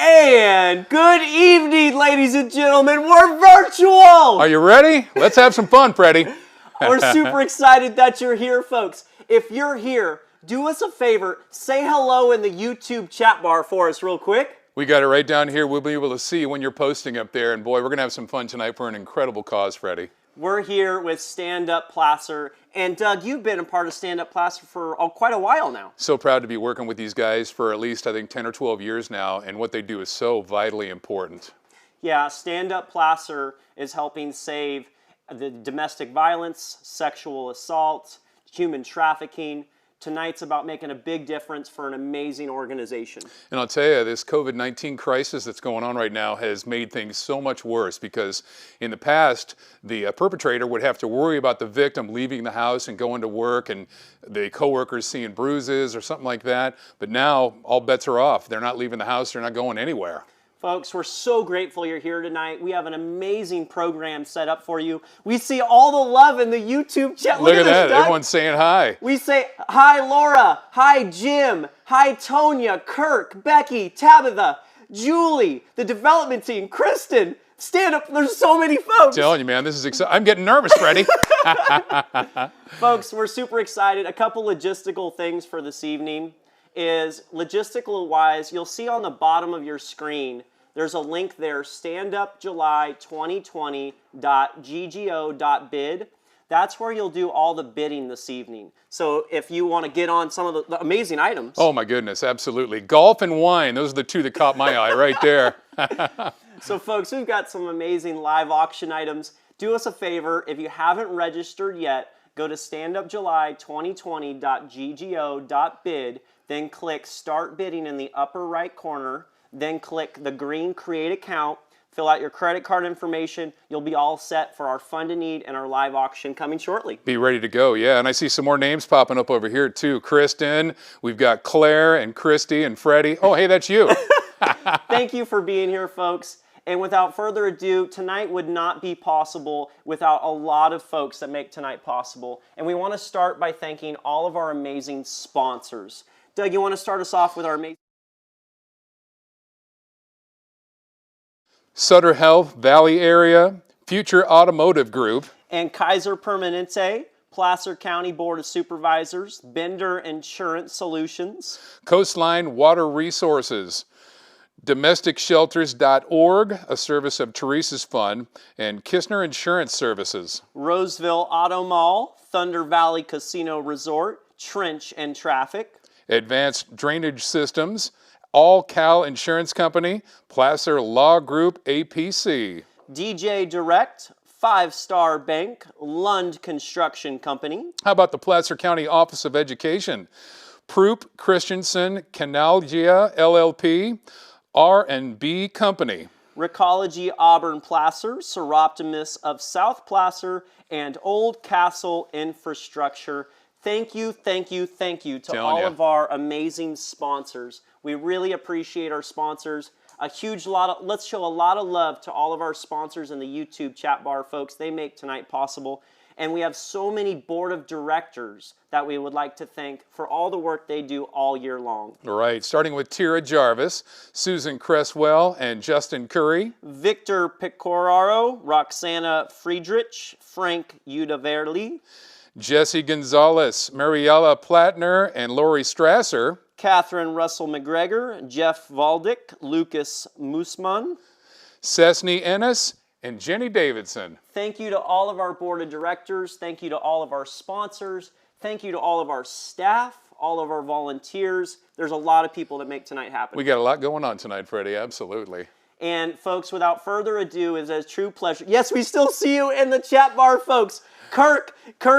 And good evening, ladies and gentlemen. We're virtual! Are you ready? Let's have some fun, Freddie. We're super excited that you're here, folks. If you're here, do us a favor. Say hello in the YouTube chat bar for us real quick. We got it right down here. We'll be able to see when you're posting up there. And boy, we're going to have some fun tonight for an incredible cause, Freddie. We're here with Stand Up Placer. And Doug, you've been a part of Stand Up Placer for quite a while now. So proud to be working with these guys for at least, I think, 10 or 12 years now. And what they do is so vitally important. Yeah, Stand Up Placer is helping save the domestic violence, sexual assault, human trafficking. Tonight's about making a big difference for an amazing organization. And I'll tell you, this COVID-19 crisis that's going on right now has made things so much worse because in the past, the perpetrator would have to worry about the victim leaving the house and going to work and the coworkers seeing bruises or something like that. But now all bets are off. They're not leaving the house. They're not going anywhere. Folks, we're so grateful you're here tonight. We have an amazing program set up for you. We see all the love in the YouTube chat. Look at this, that. Doug. Everyone's saying hi. We say, hi, Laura. Hi, Jim. Hi, Tonya, Kirk, Becky, Tabitha, Julie, the development team, Kristen. Stand up. There's so many folks. I'm telling you, man, this is exciting. I'm getting nervous, Freddie. Folks, we're super excited. A couple logistical things for this evening is logistical-wise, you'll see on the bottom of your screen, there's a link there, standupjuly2020.ggo.bid. That's where you'll do all the bidding this evening. So if you want to get on some of the amazing items. Oh my goodness, absolutely. Golf and wine, those are the two that caught my eye right there. So folks, we've got some amazing live auction items. Do us a favor, if you haven't registered yet, go to standupjuly2020.ggo.bid, then click Start Bidding in the upper right corner. Then click the green Create Account, fill out your credit card information. You'll be all set for our Fund to Need and our live auction coming shortly. Be ready to go, yeah. And I see some more names popping up over here too. Kristen, we've got Claire and Christy and Freddie. Oh, hey, that's you. Thank you for being here, folks. And without further ado, tonight would not be possible without a lot of folks that make tonight possible. And we want to start by thanking all of our amazing sponsors. Doug, you want to start us off with our amazing... Sutter Health, Valley Area, Future Automotive Group, and Kaiser Permanente, Placer County Board of Supervisors, Bender Insurance Solutions, Coastline Water Resources, DomesticShelters.org, a service of Teresa's Fund, and Kistner Insurance Services. Roseville Auto Mall, Thunder Valley Casino Resort, Trench and Traffic, Advanced Drainage Systems, All Cal Insurance Company, Placer Law Group, APC. DJ Direct, 5 Star Bank, Lund Construction Company. How about the Placer County Office of Education? Proop Christensen Canalgia LLP, R&B Company. Recology Auburn Placer, Seroptimus of South Placer, and Old Castle Infrastructure. Thank you, thank you, thank you to all of our amazing sponsors. We really appreciate our sponsors. Let's show a lot of love to all of our sponsors in the YouTube chat bar, folks. They make tonight possible. And we have so many board of directors that we would like to thank for all the work they do all year long. Right, starting with Tira Jarvis, Susan Cresswell, and Justin Curry. Victor Picoraro, Roxana Friedrich, Frank Udaverli. Jesse Gonzalez, Mariella Plattner, and Lori Strasser. Catherine Russell McGregor, Jeff Valdick, Lucas Musman. Cessny Ennis, and Jenny Davidson. Thank you to all of our board of directors. Thank you to all of our sponsors. Thank you to all of our staff, all of our volunteers. There's a lot of people that make tonight happen. We got a lot going on tonight, Freddie, absolutely. And folks, without further ado, it's a true pleasure. Yes, we still see you in the chat bar, folks. Kirk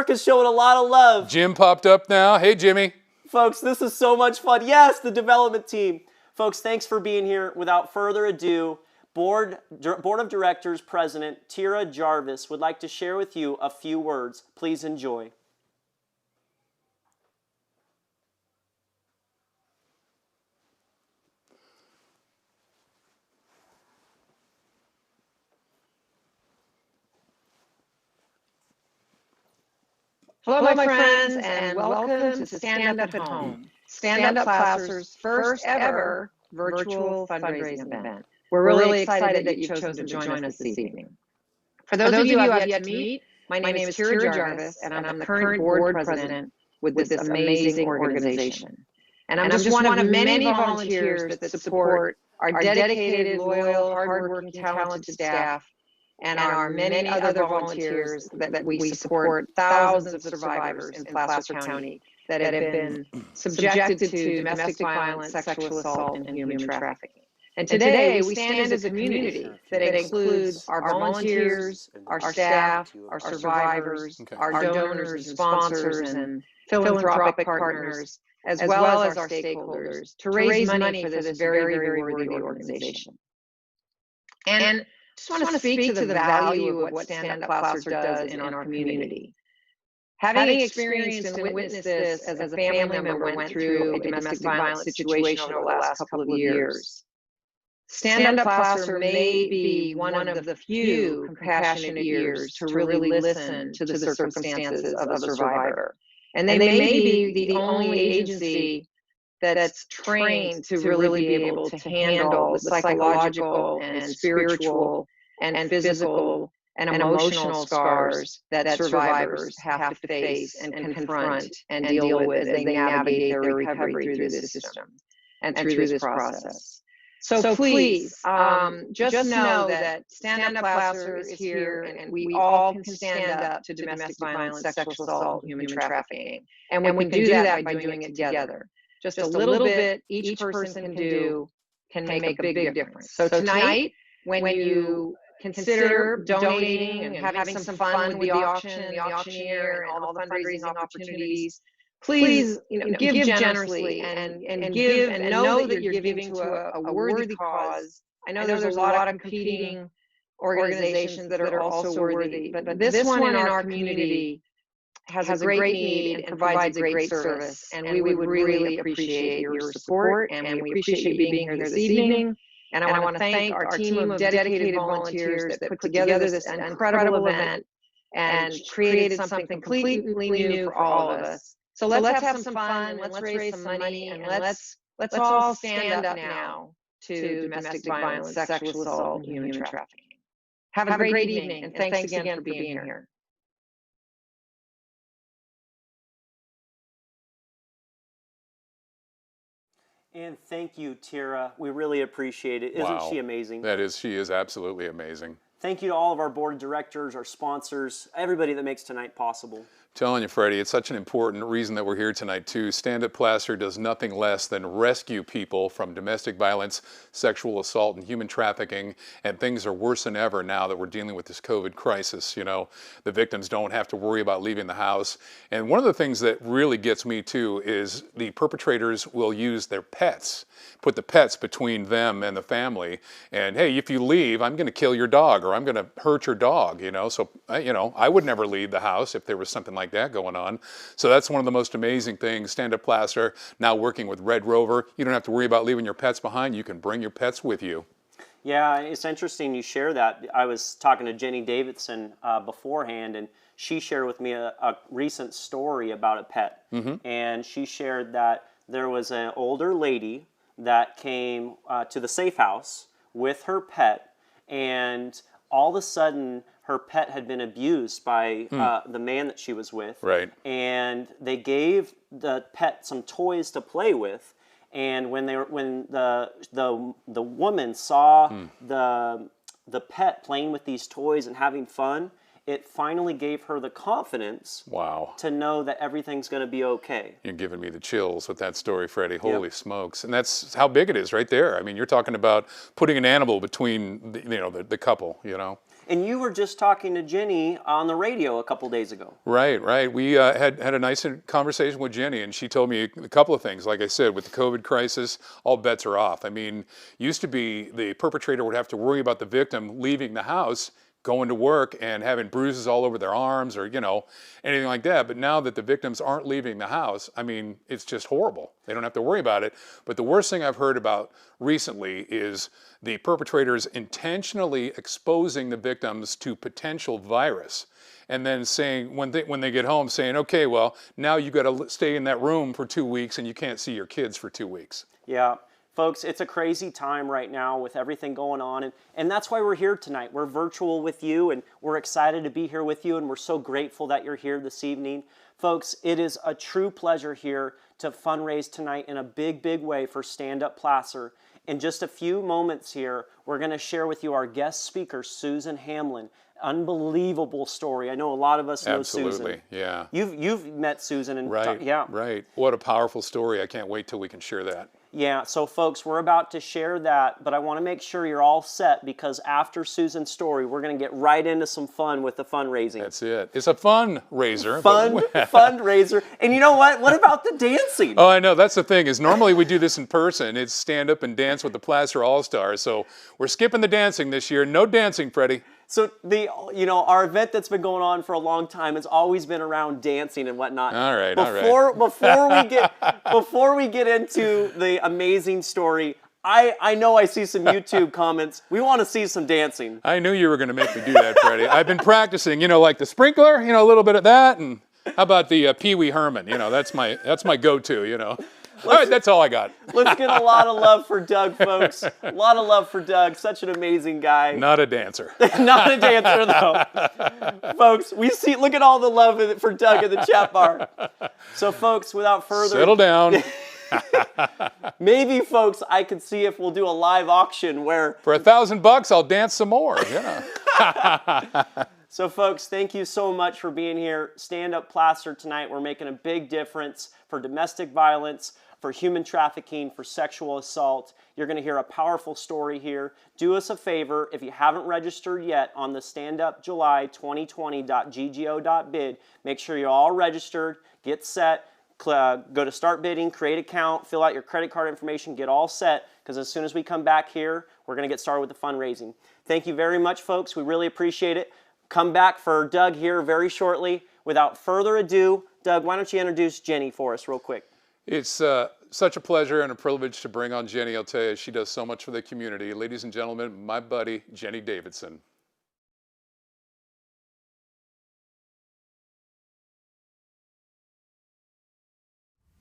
is showing a lot of love. Jim popped up now. Hey, Jimmy. Folks, this is so much fun. Yes, the development team. Folks, thanks for being here. Without further ado, Board of Directors President Tira Jarvis would like to share with you a few words. Please enjoy. Hello, my friends, and welcome to Stand Up at Home, Stand Up Placer's first ever virtual fundraising event. We're really excited that you've chosen to join us this evening. For those of you I've yet to meet, my name is Tira Jarvis, and I'm the current board president with this amazing organization. And I'm just one of many volunteers that support our dedicated, loyal, hardworking, talented staff, and our many other volunteers that we support thousands of survivors in Placer County that have been subjected to domestic violence, sexual assault, and human trafficking. And today we stand as a community that includes our volunteers, our staff, our survivors, our donors and sponsors and philanthropic partners, as well as our stakeholders, to raise money for this very, very worthy organization. And I just want to speak to the value of what Stand Up Placer does in our community. Having experienced and witnessed this as a family member went through a domestic violence situation over the last couple of years, Stand Up Placer may be one of the few compassionate ears to really listen to the circumstances of a survivor. And they may be the only agency that's trained to really be able to handle the psychological and spiritual and physical and emotional scars that survivors have to face and confront and deal with as they navigate their recovery through this system and through this process. So please, just know that Stand Up Placer is here, and we all can stand up to domestic violence, sexual assault, human trafficking. And we can do that by doing it together. Just a little bit each person can do can make a big difference. So tonight, when you consider donating and having some fun with the auction, the auctioneer, and all the fundraising opportunities, please, give generously and give and know that you're giving to a worthy cause. I know there's a lot of competing organizations that are also worthy, but this one in our community has a great need and provides a great service, and we would really appreciate your support, and we appreciate you being here this evening. And I want to thank our team of dedicated volunteers that put together this incredible event and created something completely new for all of us. So let's have some fun, and let's raise some money, and let's all stand up now to domestic violence, sexual assault, and human trafficking. Have a great evening, and thanks again for being here. And thank you, Tira. We really appreciate it. Isn't she amazing? She is absolutely amazing. Thank you to all of our board of directors, our sponsors, everybody that makes tonight possible. Telling you, Freddie, it's such an important reason that we're here tonight, too. Stand Up Placer does nothing less than rescue people from domestic violence, sexual assault, and human trafficking, and things are worse than ever now that we're dealing with this COVID crisis. The victims don't have to worry about leaving the house. And one of the things that really gets me, too, is the perpetrators will use their pets, put the pets between them and the family, and, hey, if you leave, I'm going to kill your dog, or I'm going to hurt your dog, So, I would never leave the house if there was something like that going on. So that's one of the most amazing things. Stand Up Placer, now working with Red Rover. You don't have to worry about leaving your pets behind. You can bring your pets with you. Yeah, it's interesting you share that. I was talking to Jenny Davidson beforehand, and she shared with me a recent story about a pet. And she shared that there was an older lady that came to the safe house with her pet, and all of a sudden her pet had been abused by the man that she was with. Right. And they gave the pet some toys to play with, and when the woman saw the pet playing with these toys and having fun, it finally gave her the confidence to know that everything's going to be okay. You're giving me the chills with that story, Freddie. Holy smokes. And that's how big it is right there. I mean, you're talking about putting an animal between the couple, And you were just talking to Jenny on the radio a couple days ago. Right. We had a nice conversation with Jenny, and she told me a couple of things. Like I said, with the COVID crisis, all bets are off. I mean, used to be the perpetrator would have to worry about the victim leaving the house, going to work and having bruises all over their arms or, anything like that. But now that the victims aren't leaving the house, I mean, it's just horrible. They don't have to worry about it. But the worst thing I've heard about recently is the perpetrators intentionally exposing the victims to potential virus. And then saying, when they get home, saying, okay, well, now you got to stay in that room for 2 weeks and you can't see your kids for 2 weeks. Yeah. Folks, it's a crazy time right now with everything going on, and that's why we're here tonight. We're virtual with you, and we're excited to be here with you, and we're so grateful that you're here this evening. Folks, it is a true pleasure here to fundraise tonight in a big, big way for Stand Up Placer. In just a few moments here, we're going to share with you our guest speaker, Susan Hamlin. Unbelievable story. I know a lot of us know Susan. Absolutely, yeah. You've met Susan. And right, yeah. Right. What a powerful story. I can't wait till we can share that. Yeah, so folks, we're about to share that, but I want to make sure you're all set because after Susan's story, we're going to get right into some fun with the fundraising. That's it. It's a fundraiser. Fundraiser. And you know what? What about the dancing? Oh, I know. That's the thing is normally we do this in person. It's stand up and dance with the Placer All-Stars. So we're skipping the dancing this year. No dancing, Freddie. So our event that's been going on for a long time has always been around dancing and whatnot. All right, Before we get into the amazing story, I know I see some YouTube comments. We want to see some dancing. I knew you were going to make me do that, Freddie. I've been practicing, like the sprinkler, a little bit of that, and how about the Pee Wee Herman? That's my go-to. All right, that's all I got. Let's get a lot of love for Doug, folks. A lot of love for Doug. Such an amazing guy. Not a dancer. Not a dancer, though. Folks, look at all the love for Doug in the chat bar. So, folks, without further... Settle down. Maybe, folks, I could see if we'll do a live auction where... For $1,000, I'll dance some more. Yeah. So, folks, thank you so much for being here. Stand Up Placer tonight. We're making a big difference for domestic violence, for human trafficking, for sexual assault. You're going to hear a powerful story here. Do us a favor, if you haven't registered yet on the standupjuly2020.ggo.bid, make sure you're all registered, get set, go to start bidding, create an account, fill out your credit card information, get all set, because as soon as we come back here, we're going to get started with the fundraising. Thank you very much, folks. We really appreciate it. Come back for Doug here very shortly. Without further ado, Doug, why don't you introduce Jenny for us real quick? It's such a pleasure and a privilege to bring on Jenny. I'll tell you, she does so much for the community. Ladies and gentlemen, my buddy, Jenny Davidson.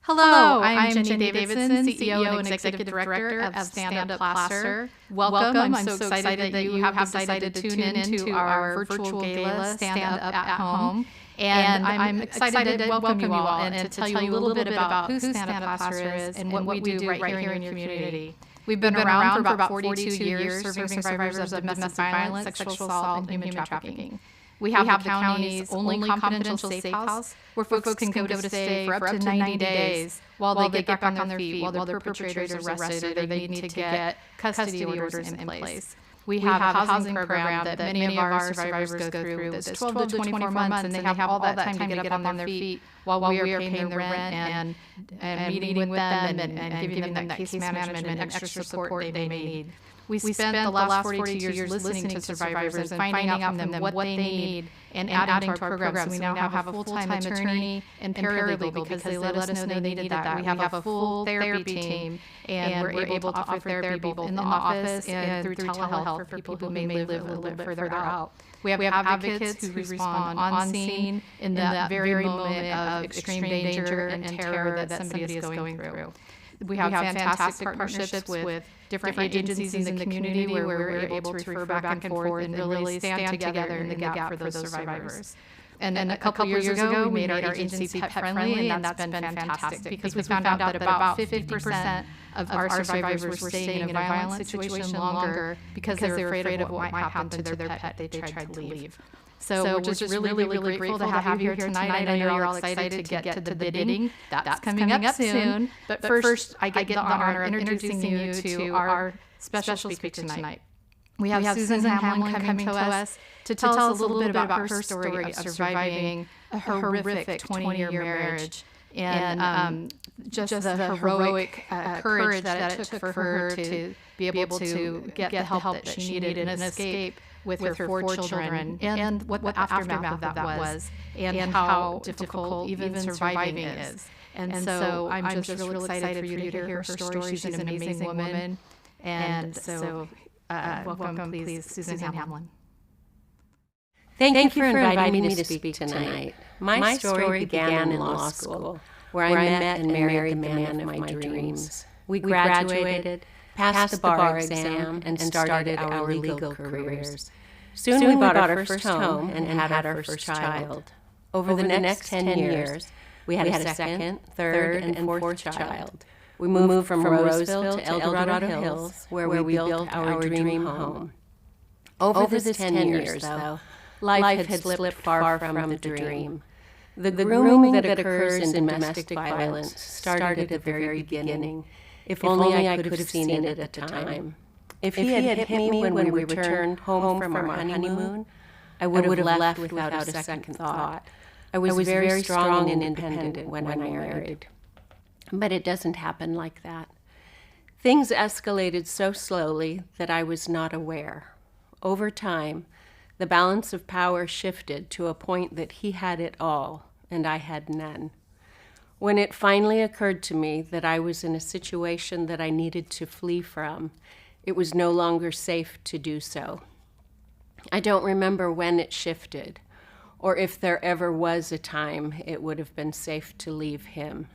Hello, I'm Jenny Davidson, CEO and Executive Director of Stand Up Placer. Welcome. I'm so excited that you have decided to tune in to our virtual gala, Stand Up at Home. And I'm excited to welcome you all and to tell you a little bit about who Stand Up Placer is and what we do right here in your community. We've been around for about 42 years serving survivors of domestic violence, sexual assault, and human trafficking. We have the county's only confidential safe house where folks can go to stay for up to 90 days while they get back on their feet, while their perpetrators are arrested or they need to get custody orders in place. We have a housing program that many of our survivors go through that's 12 to 24 months, and they have all that time to get up on their feet while we are paying their rent and meeting with them and giving them that case management and extra support they may need. We spent the last 42 years listening to survivors and finding out from them what they need and adding to our program. So we now have a full-time attorney and paralegal because they let us know they needed that. We have a full therapy team, and we're able to offer therapy both in the office and through telehealth for people who may live a little bit further out. We have advocates who respond on scene in that very moment of extreme danger and terror that somebody is going through. We have fantastic partnerships with different agencies in the community where we're able to refer back and forth and really stand together in the gap for those survivors. And a couple years ago, we made our agency pet friendly, and that's been fantastic because we found out that about 50% of our survivors were staying in a violent situation longer because they were afraid of what might happen to their pet if they tried to leave. So we're just really grateful to have you here tonight. I know you're all excited to get to the bidding. That's coming up soon. But first, I get the honor of introducing you to our special speaker tonight. We have Susan Hamlin coming to us to tell us a little bit about her story of surviving a horrific 20-year marriage and just the heroic courage that it took for her to be able to get the help that she needed and escape with her 4 children and what the aftermath of that was and how difficult even surviving is. And so I'm just really excited for you to hear her story. She's an amazing woman. And so welcome, please, Susan Hamlin. Thank you for inviting me to speak tonight. My story began in law school, where I met and married the man of my dreams. We graduated, passed the bar exam, and started our legal careers. Soon we bought our first home and had our first child. Over the next 10 years, we had a second, third, and fourth child. We moved from Roseville to El Dorado Hills, where we built our dream home. Over this 10 years, though, life had slipped far from the dream. The grooming that occurs in domestic violence started at the very beginning. If only I could have seen it at the time. If he had hit me when we returned home from our honeymoon, I would have left without a second thought. I was very strong and independent when I married. But it doesn't happen like that. Things escalated so slowly that I was not aware. Over time, the balance of power shifted to a point that he had it all and I had none. When it finally occurred to me that I was in a situation that I needed to flee from, it was no longer safe to do so. I don't remember when it shifted, or if there ever was a time it would have been safe to leave him.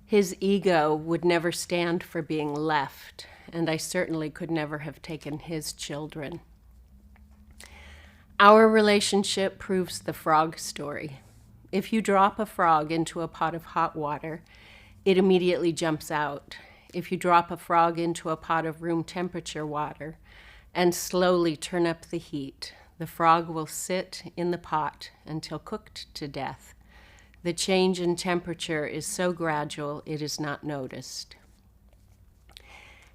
His ego would never stand for being left, and I certainly could never have taken his children. Our relationship proves the frog story. If you drop a frog into a pot of hot water, it immediately jumps out. If you drop a frog into a pot of room temperature water and slowly turn up the heat, the frog will sit in the pot until cooked to death. The change in temperature is so gradual it is not noticed.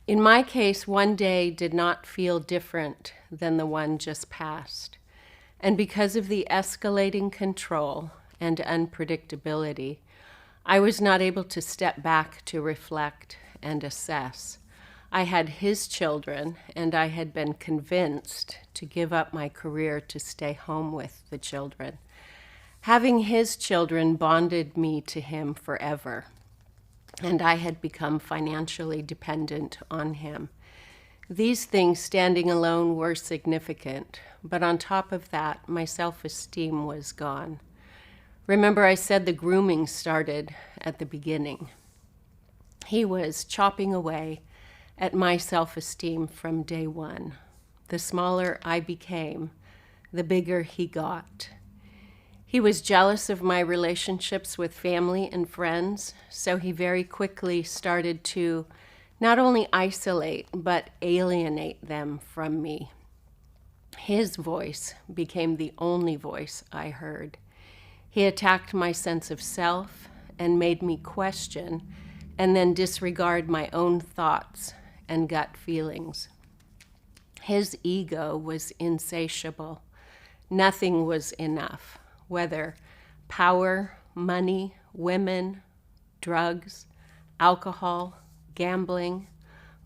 In my case, one day did not feel different than the one just passed. And because of the escalating control and unpredictability, I was not able to step back to reflect and assess. I had his children, and I had been convinced to give up my career to stay home with the children. Having his children bonded me to him forever, and I had become financially dependent on him. These things standing alone were significant, but on top of that, my self-esteem was gone. Remember, I said the grooming started at the beginning. He was chopping away at my self-esteem from day one. The smaller I became, the bigger he got. He was jealous of my relationships with family and friends, so he very quickly started to not only isolate, but alienate them from me. His voice became the only voice I heard. He attacked my sense of self and made me question and then disregard my own thoughts and gut feelings. His ego was insatiable. Nothing was enough, whether power, money, women, drugs, alcohol, gambling,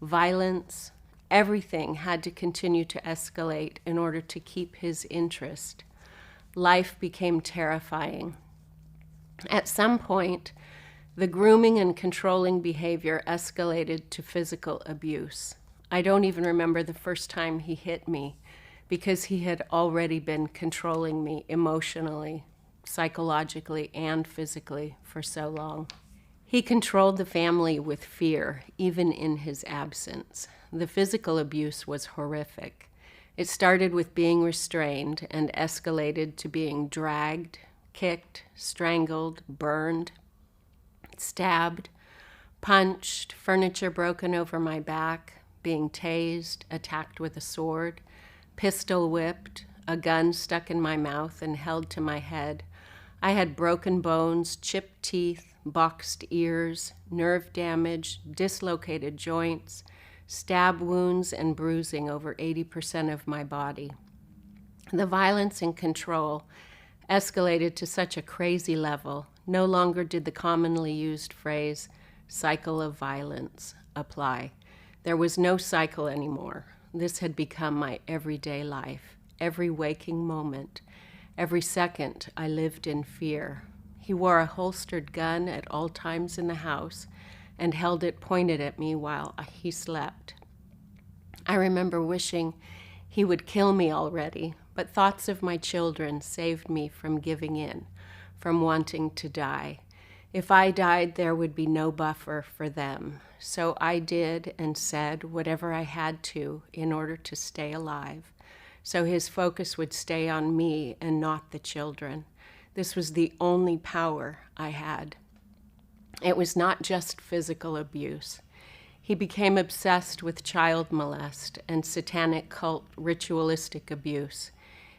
violence, everything had to continue to escalate in order to keep his interest. Life became terrifying. At some point, the grooming and controlling behavior escalated to physical abuse. I don't even remember the first time he hit me because he had already been controlling me emotionally, psychologically, and physically for so long. He controlled the family with fear, even in his absence. The physical abuse was horrific. It started with being restrained and escalated to being dragged, kicked, strangled, burned, stabbed, punched, furniture broken over my back, being tased, attacked with a sword, pistol whipped, a gun stuck in my mouth and held to my head. I had broken bones, chipped teeth, boxed ears, nerve damage, dislocated joints, stab wounds, and bruising over 80% of my body. The violence and control escalated to such a crazy level, no longer did the commonly used phrase, cycle of violence, apply. There was no cycle anymore. This had become my everyday life. Every waking moment, every second, I lived in fear. He wore a holstered gun at all times in the house and held it pointed at me while he slept. I remember wishing he would kill me already, but thoughts of my children saved me from giving in, from wanting to die. If I died, there would be no buffer for them. So I did and said whatever I had to in order to stay alive. So his focus would stay on me and not the children. This was the only power I had. It was not just physical abuse. He became obsessed with child molest and satanic cult ritualistic abuse.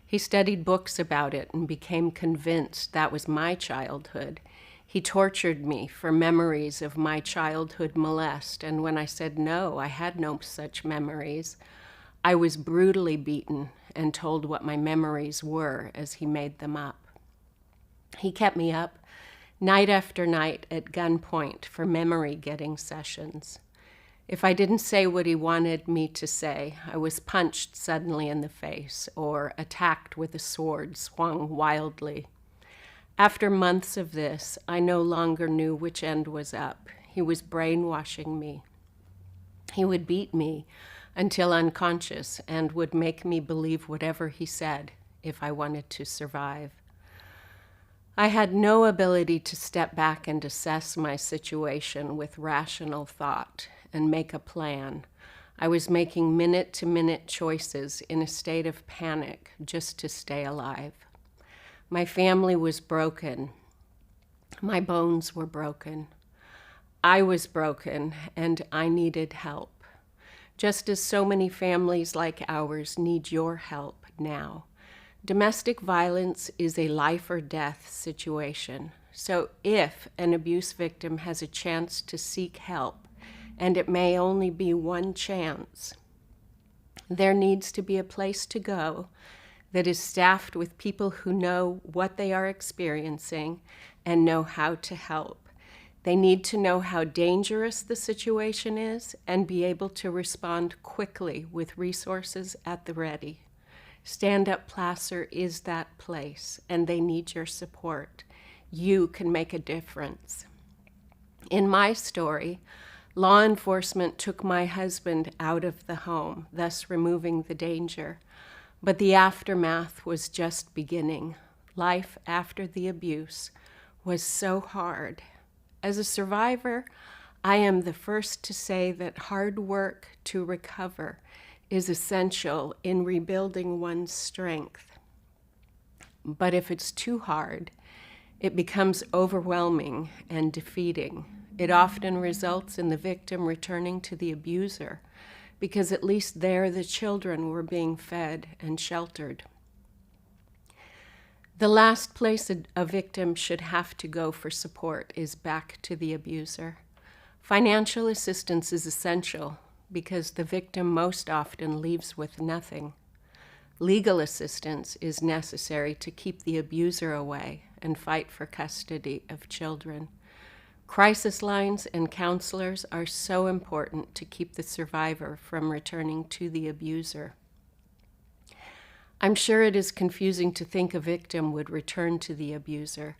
He studied books about it and became convinced that was my childhood. He tortured me for memories of my childhood molest, and when I said no, I had no such memories, I was brutally beaten and told what my memories were as he made them up. He kept me up night after night at gunpoint for memory-getting sessions. If I didn't say what he wanted me to say, I was punched suddenly in the face or attacked with a sword swung wildly. After months of this, I no longer knew which end was up. He was brainwashing me. He would beat me until unconscious and would make me believe whatever he said if I wanted to survive. I had no ability to step back and assess my situation with rational thought and make a plan. I was making minute-to-minute choices in a state of panic just to stay alive. My family was broken. My bones were broken. I was broken, and I needed help. Just as so many families like ours need your help now. Domestic violence is a life or death situation. So if an abuse victim has a chance to seek help, and it may only be one chance, there needs to be a place to go that is staffed with people who know what they are experiencing and know how to help. They need to know how dangerous the situation is and be able to respond quickly with resources at the ready. Stand Up Placer is that place, and they need your support. You can make a difference. In my story, law enforcement took my husband out of the home, thus removing the danger. But the aftermath was just beginning. Life after the abuse was so hard. As a survivor, I am the first to say that hard work to recover is essential in rebuilding one's strength. But if it's too hard, it becomes overwhelming and defeating. It often results in the victim returning to the abuser, because at least there the children were being fed and sheltered. The last place a victim should have to go for support is back to the abuser. Financial assistance is essential because the victim most often leaves with nothing. Legal assistance is necessary to keep the abuser away and fight for custody of children. Crisis lines and counselors are so important to keep the survivor from returning to the abuser. I'm sure it is confusing to think a victim would return to the abuser,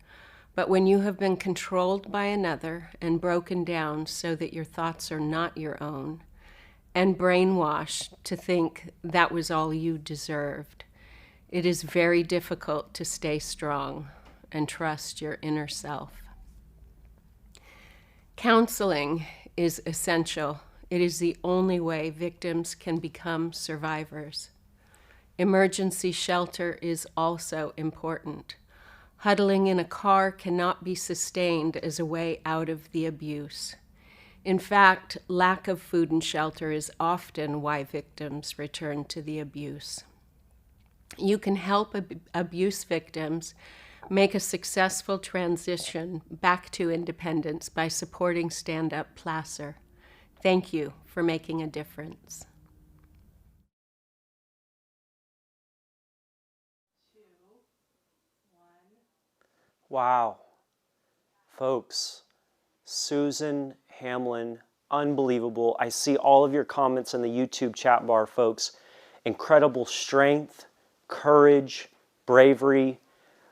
but when you have been controlled by another and broken down so that your thoughts are not your own, and brainwashed to think that was all you deserved, it is very difficult to stay strong and trust your inner self. Counseling is essential. It is the only way victims can become survivors. Emergency shelter is also important. Huddling in a car cannot be sustained as a way out of the abuse. In fact, lack of food and shelter is often why victims return to the abuse. You can help abuse victims make a successful transition back to independence by supporting Stand Up Placer. Thank you for making a difference. Wow. Folks, Susan Hamlin, unbelievable. I see all of your comments in the YouTube chat bar, folks. Incredible strength, courage, bravery.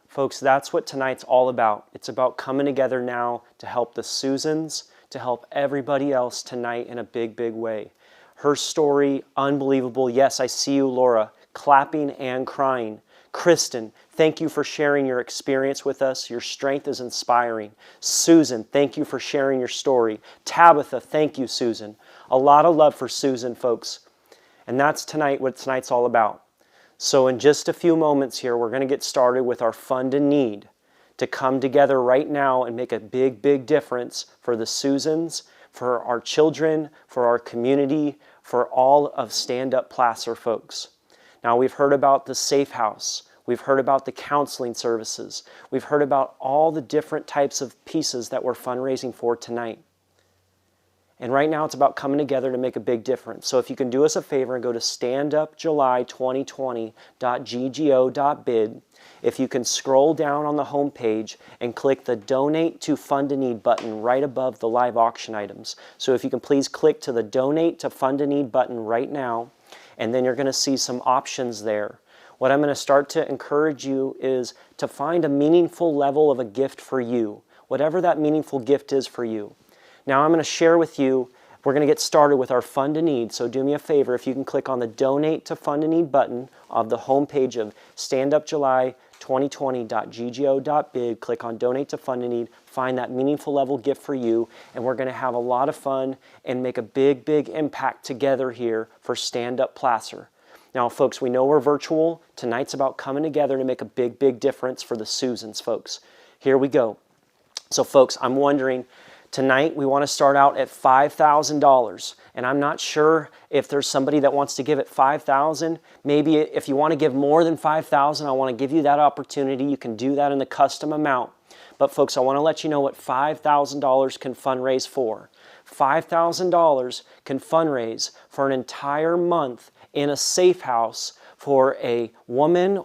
Folks, that's what tonight's all about. It's about coming together now to help the Susans, to help everybody else tonight in a big, big way. Her story, unbelievable. Yes, I see you, Laura. clapping and crying. Kristen, thank you for sharing your experience with us. Your strength is inspiring. Susan, thank you for sharing your story. Tabitha, thank you, Susan. A lot of love for Susan, folks. And that's what tonight's all about. So in just a few moments here, we're going to get started with our Fund a Need to come together right now and make a big, big difference for the Susans, for our children, for our community, for all of Stand Up Placer folks. Now, we've heard about the Safe House. We've heard about the counseling services. We've heard about all the different types of pieces that we're fundraising for tonight. And right now, it's about coming together to make a big difference. So if you can do us a favor and go to standupjuly2020.ggo.bid, if you can scroll down on the home page and click the Donate to Fund a Need button right above the live auction items. So if you can please click to the Donate to Fund a Need button right now, and then you're going to see some options there. What I'm going to start to encourage you is to find a meaningful level of a gift for you, whatever that meaningful gift is for you. Now I'm going to share with you, we're going to get started with our Fund a Need, so do me a favor, if you can click on the Donate to Fund a Need button of the homepage of standupjuly2020.ggo.bid, click on Donate to Fund a Need, find that meaningful level gift for you, and we're going to have a lot of fun and make a big, big impact together here for Stand Up Placer. Now, folks, we know we're virtual. Tonight's about coming together to make a big, big difference for the Susans, folks. Here we go. So, folks, I'm wondering, tonight we want to start out at $5,000, and I'm not sure if there's somebody that wants to give it $5,000. Maybe if you want to give more than $5,000, I want to give you that opportunity. You can do that in the custom amount. But folks, I want to let you know what $5,000 can fundraise for. $5,000 can fundraise for an entire month in a safe house for a woman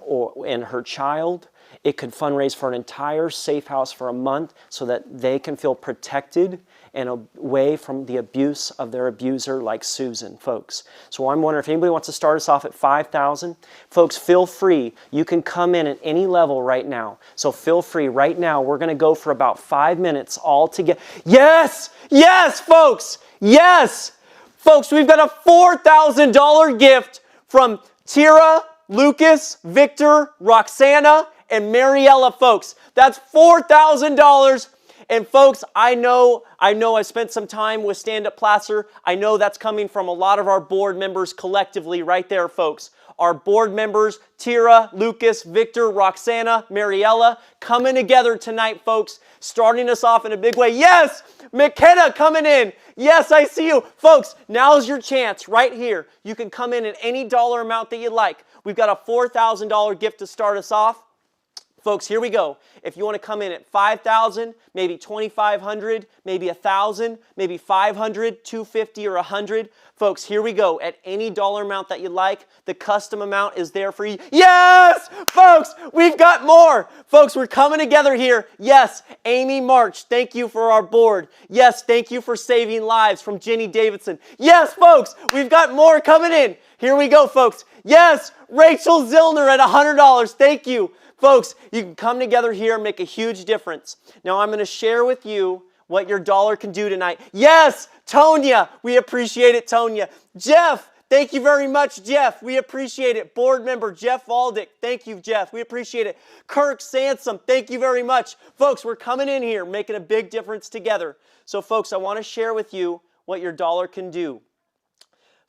and her child. It could fundraise for an entire safe house for a month so that they can feel protected and away from the abuse of their abuser like Susan, folks. So I'm wondering if anybody wants to start us off at $5,000. Folks, feel free. You can come in at any level right now. So feel free. Right now, we're going to go for about 5 minutes all together. Yes! Yes, folks! Yes! Folks, we've got a $4,000 gift from Tira, Lucas, Victor, Roxana, and Mariella, folks. That's $4,000. And folks, I know I spent some time with Stand Up Placer. I know that's coming from a lot of our board members collectively right there, folks. Our board members, Tira, Lucas, Victor, Roxana, Mariella, coming together tonight, folks, starting us off in a big way. Yes! McKenna coming in. Yes, I see you. Folks, now's your chance right here. You can come in at any dollar amount that you like. We've got a $4,000 gift to start us off. Folks, here we go. If you want to come in at $5,000, maybe $2,500, maybe $1,000, maybe $500, $250, or $100, folks, here we go. At any dollar amount that you like, the custom amount is there for you. Yes! Folks, we've got more. Folks, we're coming together here. Yes, Amy March, thank you for our board. Yes, thank you for saving lives from Jenny Davidson. Yes, folks, we've got more coming in. Here we go, folks. Yes, Rachel Zillner at $100. Thank you. Folks, you can come together here and make a huge difference. Now, I'm going to share with you what your dollar can do tonight. Yes, Tonya, we appreciate it, Tonya. Jeff, thank you very much, Jeff. We appreciate it. Board member Jeff Valdick, thank you, Jeff. We appreciate it. Kirk Sansom, thank you very much. Folks, we're coming in here, making a big difference together. So, folks, I want to share with you what your dollar can do.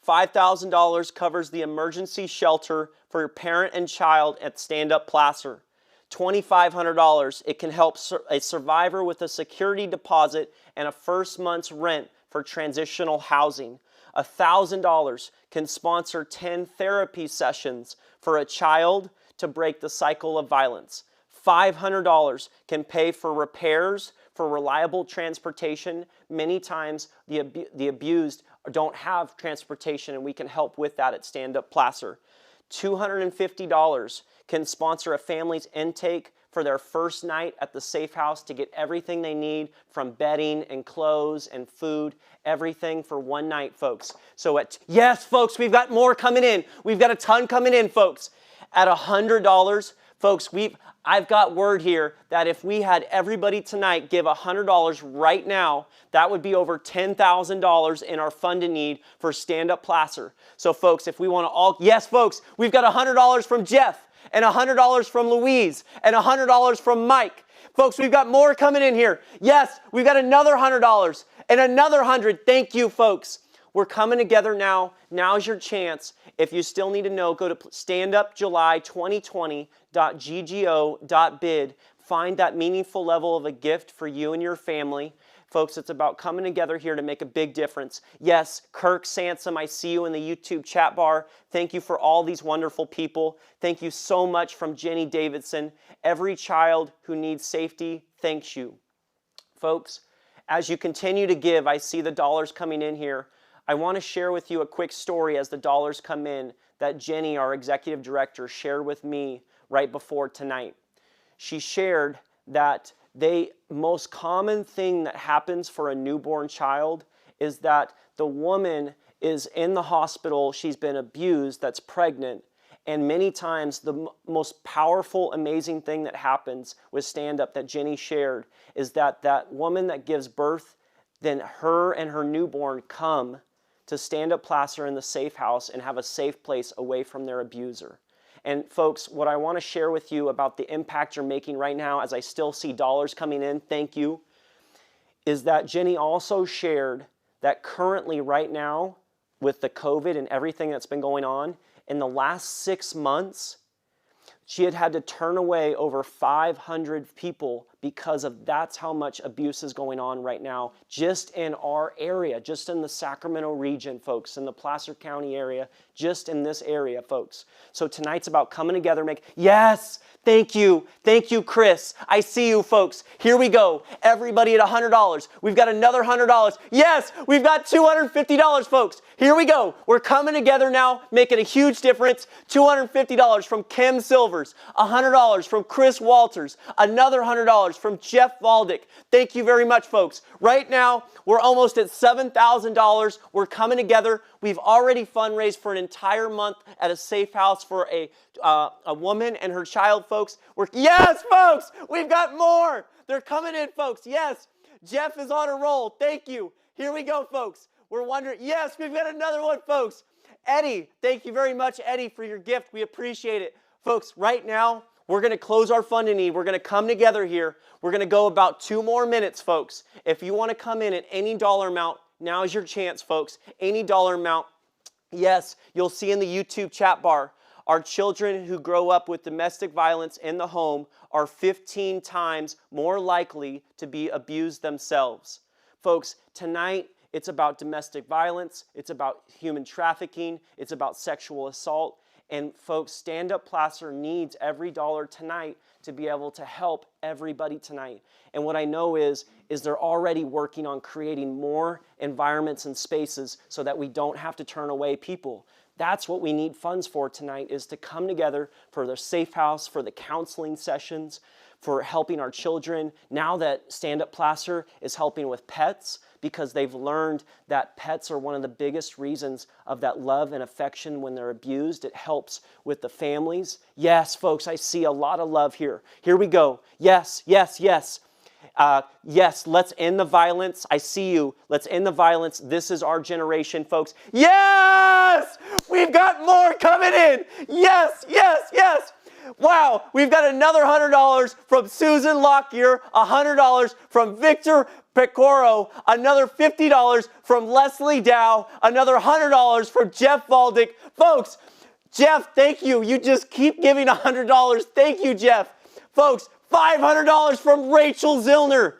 $5,000 covers the emergency shelter for your parent and child at Stand Up Placer. $2,500, it can help a survivor with a security deposit and a first month's rent for transitional housing. $1,000 can sponsor 10 therapy sessions for a child to break the cycle of violence. $500 can pay for repairs for reliable transportation. Many times the abused don't have transportation, and we can help with that at Stand Up Placer. $250 can sponsor a family's intake for their first night at the safe house to get everything they need from bedding and clothes and food, everything for one night, folks. So yes, folks, we've got more coming in. We've got a ton coming in, folks. At $100, Folks, I've got word here that if we had everybody tonight give $100 right now, that would be over $10,000 in our fund in need for Stand Up Placer. So folks, if we want to all, yes folks, we've got $100 from Jeff, and $100 from Louise, and $100 from Mike. Folks, we've got more coming in here. Yes, we've got another $100 and another 100. Thank you, folks. We're coming together now. Now's your chance. If you still need to know, go to standupjuly2020.ggo.bid. Find that meaningful level of a gift for you and your family. Folks, it's about coming together here to make a big difference. Yes, Kirk Sansom, I see you in the YouTube chat bar. Thank you for all these wonderful people. Thank you so much from Jenny Davidson. Every child who needs safety, thanks you. Folks, as you continue to give, I see the dollars coming in here. I want to share with you a quick story as the dollars come in that Jenny, our executive director, shared with me right before tonight. She shared that the most common thing that happens for a newborn child is that the woman is in the hospital, she's been abused, that's pregnant, and many times the most powerful, amazing thing that happens with Stand Up that Jenny shared is that that woman that gives birth, then her and her newborn come to Stand Up Placer in the safe house and have a safe place away from their abuser. And folks, what I want to share with you about the impact you're making right now, as I still see dollars coming in, thank you, is that Jenny also shared that currently right now, with the COVID and everything that's been going on, in the last 6 months, she had to turn away over 500 people because of that's how much abuse is going on right now, just in our area, just in the Sacramento region, folks, in the Placer County area, just in this area, folks. So tonight's about coming together, yes, thank you, Chris. I see you, folks. Here we go. Everybody at $100. We've got another $100. Yes, we've got $250, folks. Here we go. We're coming together now, making a huge difference. $250 from Kim Silvers, $100 from Chris Walters, another $100 from Jeff Valdick. Thank you very much, folks. Right now, we're almost at $7,000. We're coming together. We've already fundraised for an entire month at a safe house for a woman and her child, folks. Yes, folks, we've got more. They're coming in, folks. Yes, Jeff is on a roll. Thank you. Here we go, folks. We're wondering, yes, we've got another one, folks. Eddie, thank you very much, Eddie, for your gift. We appreciate it. Folks, right now, we're going to close our fund in need. We're going to come together here. We're going to go about 2 more minutes, folks. If you want to come in at any dollar amount, now's your chance, folks. Any dollar amount. Yes, you'll see in the YouTube chat bar, our children who grow up with domestic violence in the home are 15 times more likely to be abused themselves. Folks, tonight, it's about domestic violence. It's about human trafficking. It's about sexual assault. And folks, Stand Up Placer needs every dollar tonight to be able to help everybody tonight. And what I know is they're already working on creating more environments and spaces so that we don't have to turn away people. That's what we need funds for tonight, is to come together for the safe house, for the counseling sessions, for helping our children. Now that Stand Up Placer is helping with pets, because they've learned that pets are one of the biggest reasons of that love and affection when they're abused. It helps with the families. Yes, folks, I see a lot of love here. Here we go. Yes, yes, yes. Yes, let's end the violence. I see you. Let's end the violence. This is our generation, folks. Yes! We've got more coming in. Yes, yes, yes. Wow, we've got another $100 from Susan Lockyer, $100 from Victor Pecoro, another $50 from Leslie Dow, another $100 from Jeff Valdick. Folks, Jeff, thank you. You just keep giving $100. Thank you, Jeff. Folks, $500 from Rachel Zillner.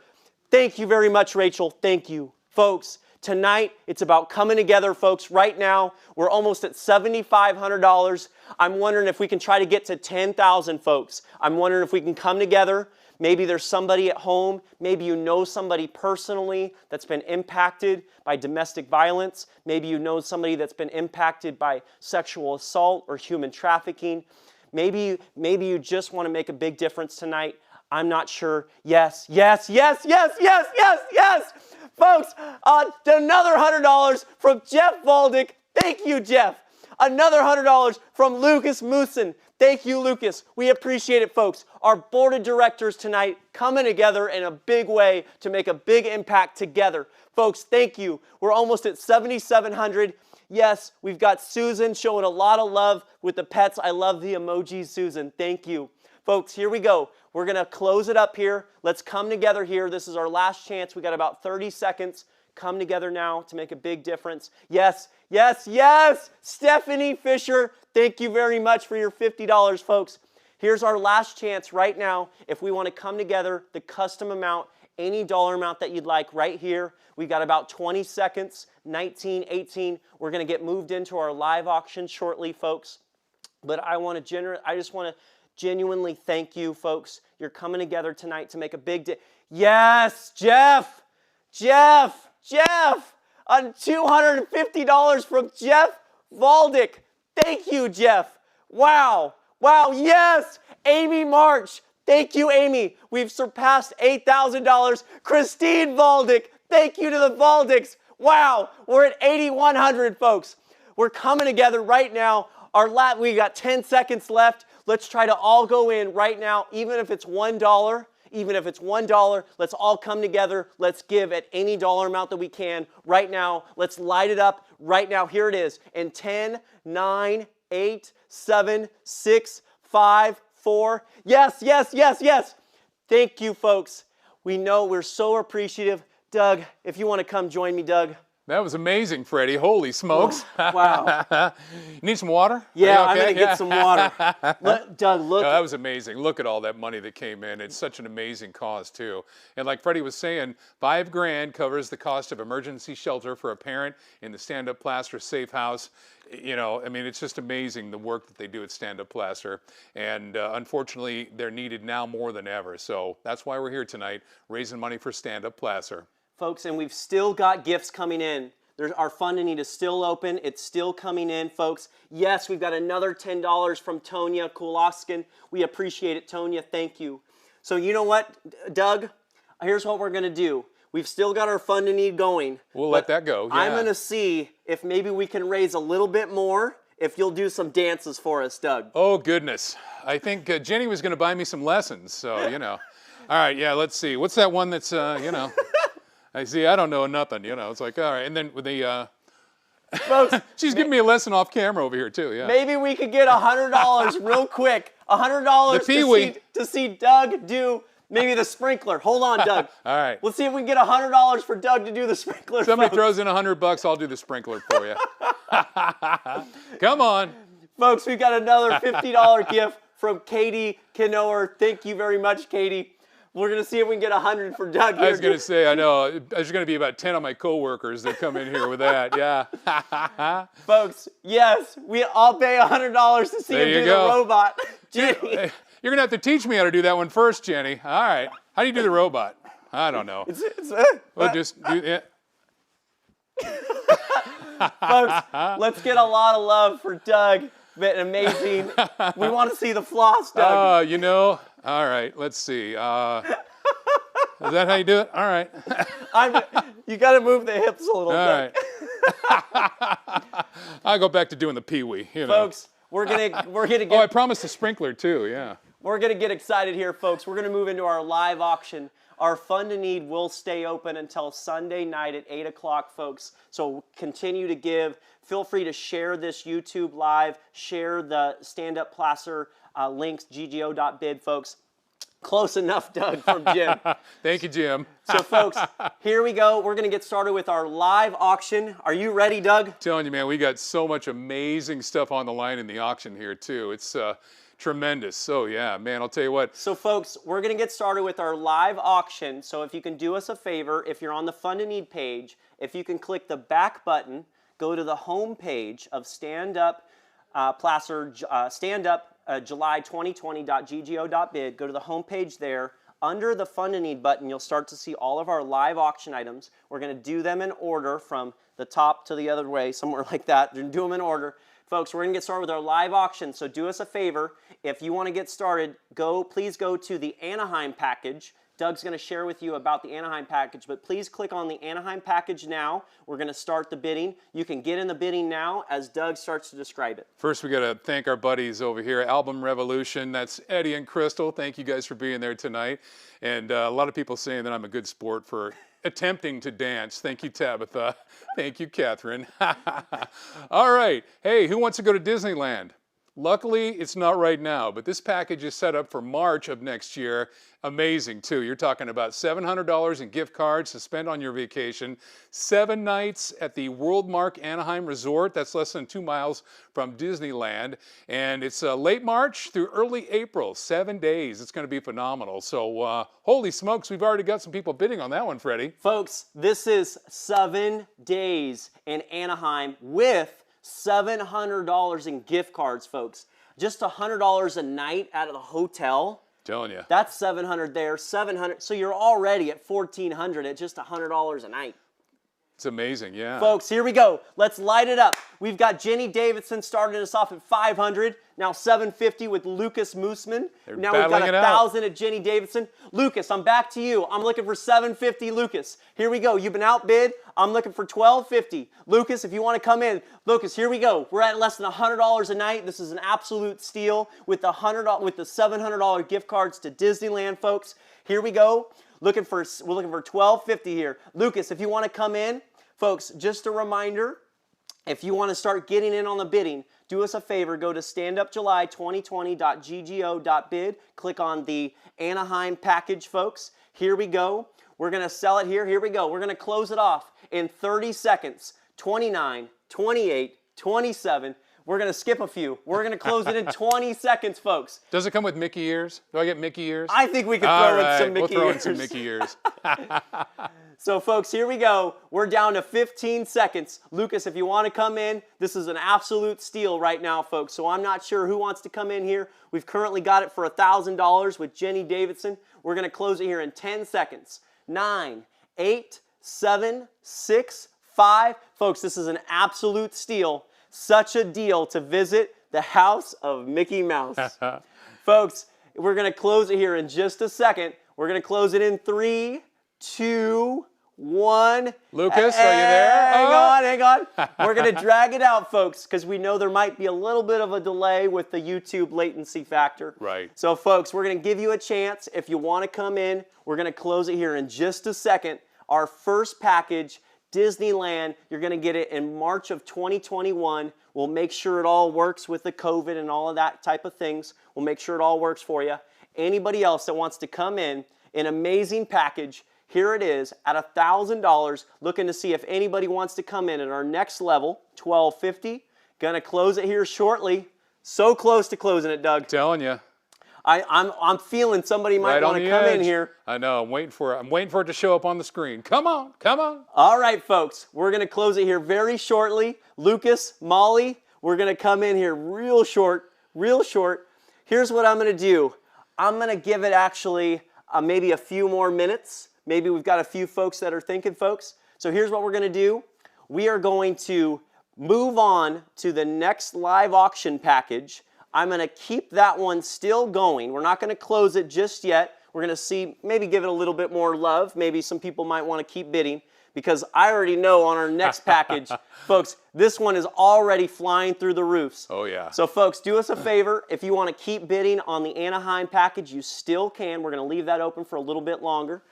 Thank you very much, Rachel. Thank you. Folks, tonight, it's about coming together, folks. Right now, we're almost at $7,500. I'm wondering if we can try to get to 10,000, folks. I'm wondering if we can come together. Maybe there's somebody at home. Maybe you know somebody personally that's been impacted by domestic violence. Maybe you know somebody that's been impacted by sexual assault or human trafficking. Maybe you just want to make a big difference tonight. I'm not sure. Yes, yes, yes, yes, yes, yes, yes. Folks, another $100 from Jeff Valdick. Thank you, Jeff. Another $100 from Lucas Moosen. Thank you, Lucas. We appreciate it, folks. Our board of directors tonight coming together in a big way to make a big impact together. Folks, thank you. We're almost at 7,700. Yes, we've got Susan showing a lot of love with the pets. I love the emojis, Susan. Thank you. Folks, here we go. We're going to close it up here. Let's come together here. This is our last chance. We got about 30 seconds. Come together now to make a big difference. Yes, yes, yes! Stephanie Fisher, thank you very much for your $50, folks. Here's our last chance right now. If we want to come together, the custom amount, any dollar amount that you'd like right here. We've got about 20 seconds, 19, 18. We're going to get moved into our live auction shortly, folks. But I just want to genuinely thank you, folks. You're coming together tonight to make a big Yes, Jeff! Jeff! Jeff! $250 from Jeff Valdick. Thank you, Jeff. Wow. Wow, yes! Amy March. Thank you, Amy. We've surpassed $8,000. Christine Valdick. Thank you to the Valdicks. Wow, we're at 8,100, folks. We're coming together right now. We got 10 seconds left. Let's try to all go in right now, even if it's $1. Even if it's $1, let's all come together. Let's give at any dollar amount that we can right now. Let's light it up right now. Here it is. In 10, 9, 8, 7, 6, 5, 4. Yes, yes, yes, yes. Thank you, folks. We know we're so appreciative. Doug, if you want to come join me, Doug. That was amazing, Freddie. Holy smokes. Wow. Need some water? Yeah, I'm going to get some water. Doug, look. No, that was amazing. Look at all that money that came in. It's such an amazing cause, too. And like Freddie was saying, $5 grand covers the cost of emergency shelter for a parent in the Stand Up Plaster Safe House. You know, I mean, it's just amazing the work that they do at Stand Up Plaster. And unfortunately, they're needed now more than ever. So that's why we're here tonight, raising money for Stand Up Plaster. Folks, and we've still got gifts coming in. Our Fund to Need is still open. It's still coming in, folks. Yes, we've got another $10 from Tonya Kuloskin. We appreciate it, Tonya. Thank you. So you know what, Doug? Here's what we're going to do. We've still got our Fund to Need going. We'll let that go. Yeah. I'm going to see if maybe we can raise a little bit more if you'll do some dances for us, Doug. Oh, goodness. I think Jenny was going to buy me some lessons, so, you know. All right, yeah, let's see. What's that one that's, you know... I don't know nothing, you know. It's like, all right. And then with the, folks, she's giving me a lesson off camera over here, too, yeah. Maybe we could get $100 real quick. $100 to see Doug do maybe the sprinkler. Hold on, Doug. All right. Let's see if we can get $100 for Doug to do the sprinkler. Somebody folks. throws in $100, I'll do the sprinkler for you. Come on. Folks, we got another $50 gift from Katie Kenower. Thank you very much, Katie. We're going to see if we can get 100 for Doug here. I was going to say, I know, there's going to be about 10 of my coworkers that come in here with that, yeah. Folks, yes, I'll pay $100 to see him do the robot. Jenny. You're going to have to teach me how to do that one first, Jenny. All right. How do you do the robot? I don't know. We'll just do it. Folks, let's get a lot of love for Doug. Been amazing. We want to see the floss, Doug. You know, all right, let's see. Is that how you do it? All right. You got to move the hips a little bit. All right. I'll go back to doing the pee-wee, you know. Folks, we're gonna get. Oh, I promised a sprinkler too, yeah. We're gonna get excited here, folks. We're gonna move into our live auction. Our Fund to Need will stay open until Sunday night at 8 o'clock, folks. So continue to give. Feel free to share this YouTube live. Share the Stand Up Placer links, ggo.bid, folks. Close enough, Doug, from Jim. Thank you, Jim. So, folks, here we go. We're going to get started with our live auction. Are you ready, Doug? I'm telling you, man, we got so much amazing stuff on the line in the auction here, too. It's tremendous. So, yeah, man, I'll tell you what. So, folks, we're going to get started with our live auction. So, if you can do us a favor, if you're on the Fund to Need page, if you can click the back button, go to the home page of Stand Up Placer, July 2020.ggo.bid. Go to the home page there. Under the Fund to Need button, you'll start to see all of our live auction items. We're going to do them in order from the top to the other way, somewhere like that. We're going to do them in order. Folks, we're going to get started with our live auction, so do us a favor. If you want to get started, please go to the Anaheim package. Doug's going to share with you about the Anaheim package, but please click on the Anaheim package now. We're going to start the bidding. You can get in the bidding now as Doug starts to describe it. First, we got to thank our buddies over here, Album Revolution. That's Eddie and Crystal. Thank you guys for being there tonight. And a lot of people saying that I'm a good sport for attempting to dance. Thank you, Tabitha. Thank you, Catherine. All right. Hey, who wants to go to Disneyland? Luckily, it's not right now, but this package is set up for March of next year. Amazing, too. You're talking about $700 in gift cards to spend on your vacation. 7 nights at the Worldmark Anaheim Resort. That's less than 2 miles from Disneyland. And it's late March through early April. 7 days. It's going to be phenomenal. So, holy smokes, we've already got some people bidding on that one, Freddie. Folks, this is 7 days in Anaheim with $700 in gift cards, folks. Just $100 a night out of the hotel. Telling you. That's $700 there, $700. So you're already at $1,400 at just $100 a night. It's amazing, yeah. Folks, here we go. Let's light it up. We've got Jenny Davidson starting us off at $500. Now $750 with Lucas Mooseman. Now we've got $1,000 at Jenny Davidson. Lucas, I'm back to you. I'm looking for $750, Lucas. Here we go. You've been outbid. I'm looking for $1,250. Lucas, if you want to come in. Lucas, here we go. We're at less than $100 a night. This is an absolute steal with the $700 gift cards to Disneyland, folks. Here we go. We're looking for $1,250 here. Lucas, if you want to come in, folks, just a reminder, if you want to start getting in on the bidding, do us a favor, go to standupjuly2020.ggo.bid, click on the Anaheim package, folks. Here we go. We're going to sell it here. Here we go. We're going to close it off in 30 seconds. 29, 28, 27. We're going to skip a few. We're going to close it in 20 seconds, folks. Does it come with Mickey ears? Do I get Mickey ears? I think we could throw in some Mickey ears. We'll throw in some Mickey ears. So, folks, here we go. We're down to 15 seconds. Lucas, if you want to come in, this is an absolute steal right now, folks. So I'm not sure who wants to come in here. We've currently got it for $1,000 with Jenny Davidson. We're going to close it here in 10 seconds. 9, 8, 7, 6, 5. Folks, this is an absolute steal. Such a deal to visit the house of Mickey Mouse. Folks, we're going to close it here in just a second. We're going to close it in 3, 2, 1. Lucas, are you there? Hang on. We're going to drag it out, folks, because we know there might be a little bit of a delay with the YouTube latency factor. Right. So, folks, we're going to give you a chance. If you want to come in, we're going to close it here in just a second. Our first package, Disneyland, you're going to get it in March of 2021. We'll make sure it all works with the COVID and all of that type of things. We'll make sure it all works for you. Anybody else that wants to come in, an amazing package, here it is at $1,000, looking to see if anybody wants to come in at our next level, $1,250. Gonna close it here shortly. So close to closing it, Doug. Telling you. I'm feeling somebody might want to come in here. I know. I'm waiting for it. I'm waiting for it to show up on the screen. Come on. Come on. All right, folks. We're going to close it here very shortly. Lucas, Molly, we're going to come in here real short, real short. Here's what I'm going to do. I'm going to give it actually maybe a few more minutes. Maybe we've got a few folks that are thinking, folks. So here's what we're going to do. We are going to move on to the next live auction package. I'm going to keep that one still going. We're not going to close it just yet. We're going to see, maybe give it a little bit more love. Maybe some people might want to keep bidding because I already know on our next package, folks, this one is already flying through the roofs. Oh, yeah. So, folks, do us a favor. If you want to keep bidding on the Anaheim package, you still can. We're going to leave that open for a little bit longer.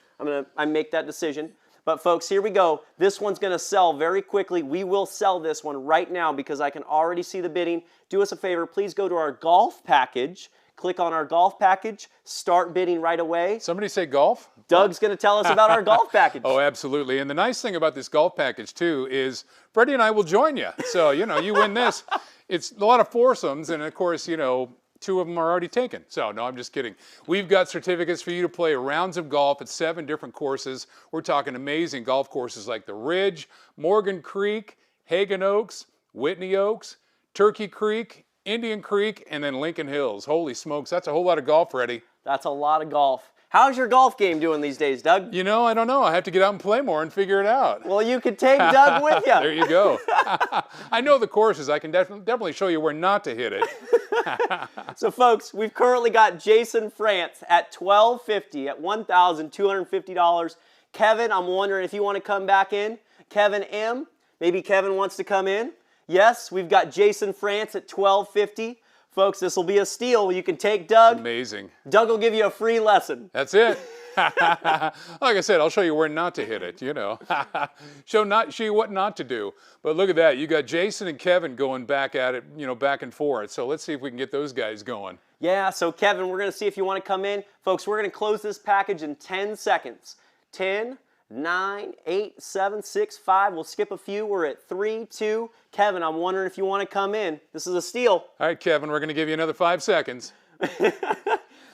I make that decision. But folks, here we go. This one's going to sell very quickly. We will sell this one right now because I can already see the bidding. Do us a favor. Please go to our golf package. Click on our golf package. Start bidding right away. Somebody say golf? Doug's going to tell us about our golf package. Oh, absolutely. And the nice thing about this golf package, too, is Freddie and I will join you. So, you know, you win this. It's a lot of foursomes. And, of course, you know, 2 of them are already taken. So, no, I'm just kidding. We've got certificates for you to play rounds of golf at 7 different courses. We're talking amazing golf courses like the Ridge, Morgan Creek, Hagen Oaks, Whitney Oaks, Turkey Creek, Indian Creek, and then Lincoln Hills. Holy smokes, that's a whole lot of golf, Freddie. That's a lot of golf. How's your golf game doing these days, Doug? You know, I don't know. I have to get out and play more and figure it out. Well, you could take Doug with you. There you go. I know the courses. I can definitely show you where not to hit it. So, folks, we've currently got Jason France at $1,250 at $1,250. Kevin, I'm wondering if you want to come back in. Kevin M., maybe Kevin wants to come in. Yes, we've got Jason France at $1,250. Folks, this will be a steal. You can take Doug. Amazing. Doug will give you a free lesson. That's it. Like I said, I'll show you where not to hit it, you know. Show you what not to do. But look at that. You got Jason and Kevin going back at it, you know, back and forth. So let's see if we can get those guys going. Yeah, so Kevin, we're going to see if you want to come in. Folks, we're going to close this package in 10 seconds. 10, 9, 8, 7, 6, 5. We'll skip a few. We're at 3, 2. Kevin, I'm wondering if you want to come in. This is a steal. All right, Kevin, we're going to give you another 5 seconds.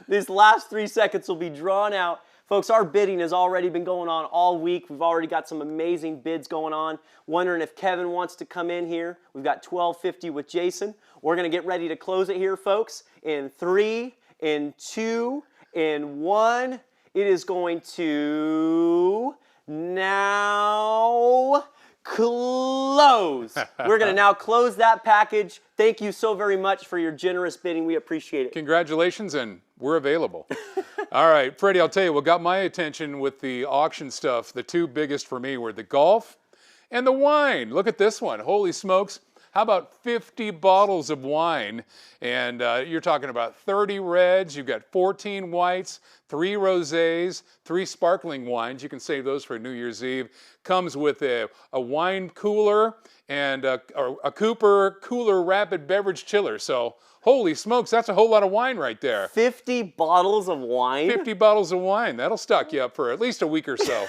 These last 3 seconds will be drawn out. Folks, our bidding has already been going on all week. We've already got some amazing bids going on. Wondering if Kevin wants to come in here. We've got $1,250 with Jason. We're going to get ready to close it here, folks. In 3, in 2, in 1. It is going to now close. We're going to now close that package. Thank you so very much for your generous bidding. We appreciate it. Congratulations, and we're available. All right, Freddie, I'll tell you what got my attention with the auction stuff. The 2 biggest for me were the golf and the wine. Look at this one. Holy smokes. How about 50 bottles of wine? And you're talking about 30 reds, you've got 14 whites, 3 rosés, 3 sparkling wines. You can save those for New Year's Eve. Comes with a wine cooler and a Cooper Cooler Rapid Beverage Chiller. So, holy smokes, that's a whole lot of wine right there. 50 bottles of wine? 50 bottles of wine. That'll stock you up for at least a week or so.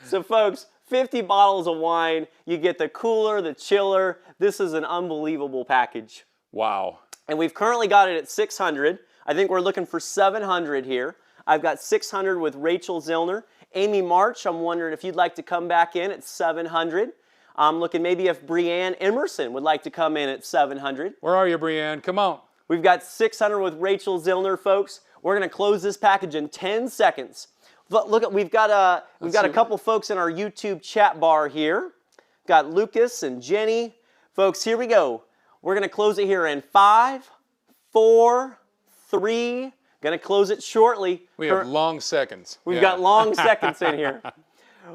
So, folks, 50 bottles of wine, you get the cooler, the chiller. This is an unbelievable package. Wow. And we've currently got it at $600. I think we're looking for $700 here. I've got $600 with Rachel Zillner. Amy March, I'm wondering if you'd like to come back in at $700. I'm looking maybe if Brianne Emerson would like to come in at $700. Where are you, Brianne? Come on. We've got $600 with Rachel Zillner, folks. We're going to close this package in 10 seconds. Look, we've got a couple folks in our YouTube chat bar here. Got Lucas and Jenny. Folks, here we go. We're going to close it here in 5, 4, 3. Going to close it shortly. We have long seconds. We've got long seconds in here.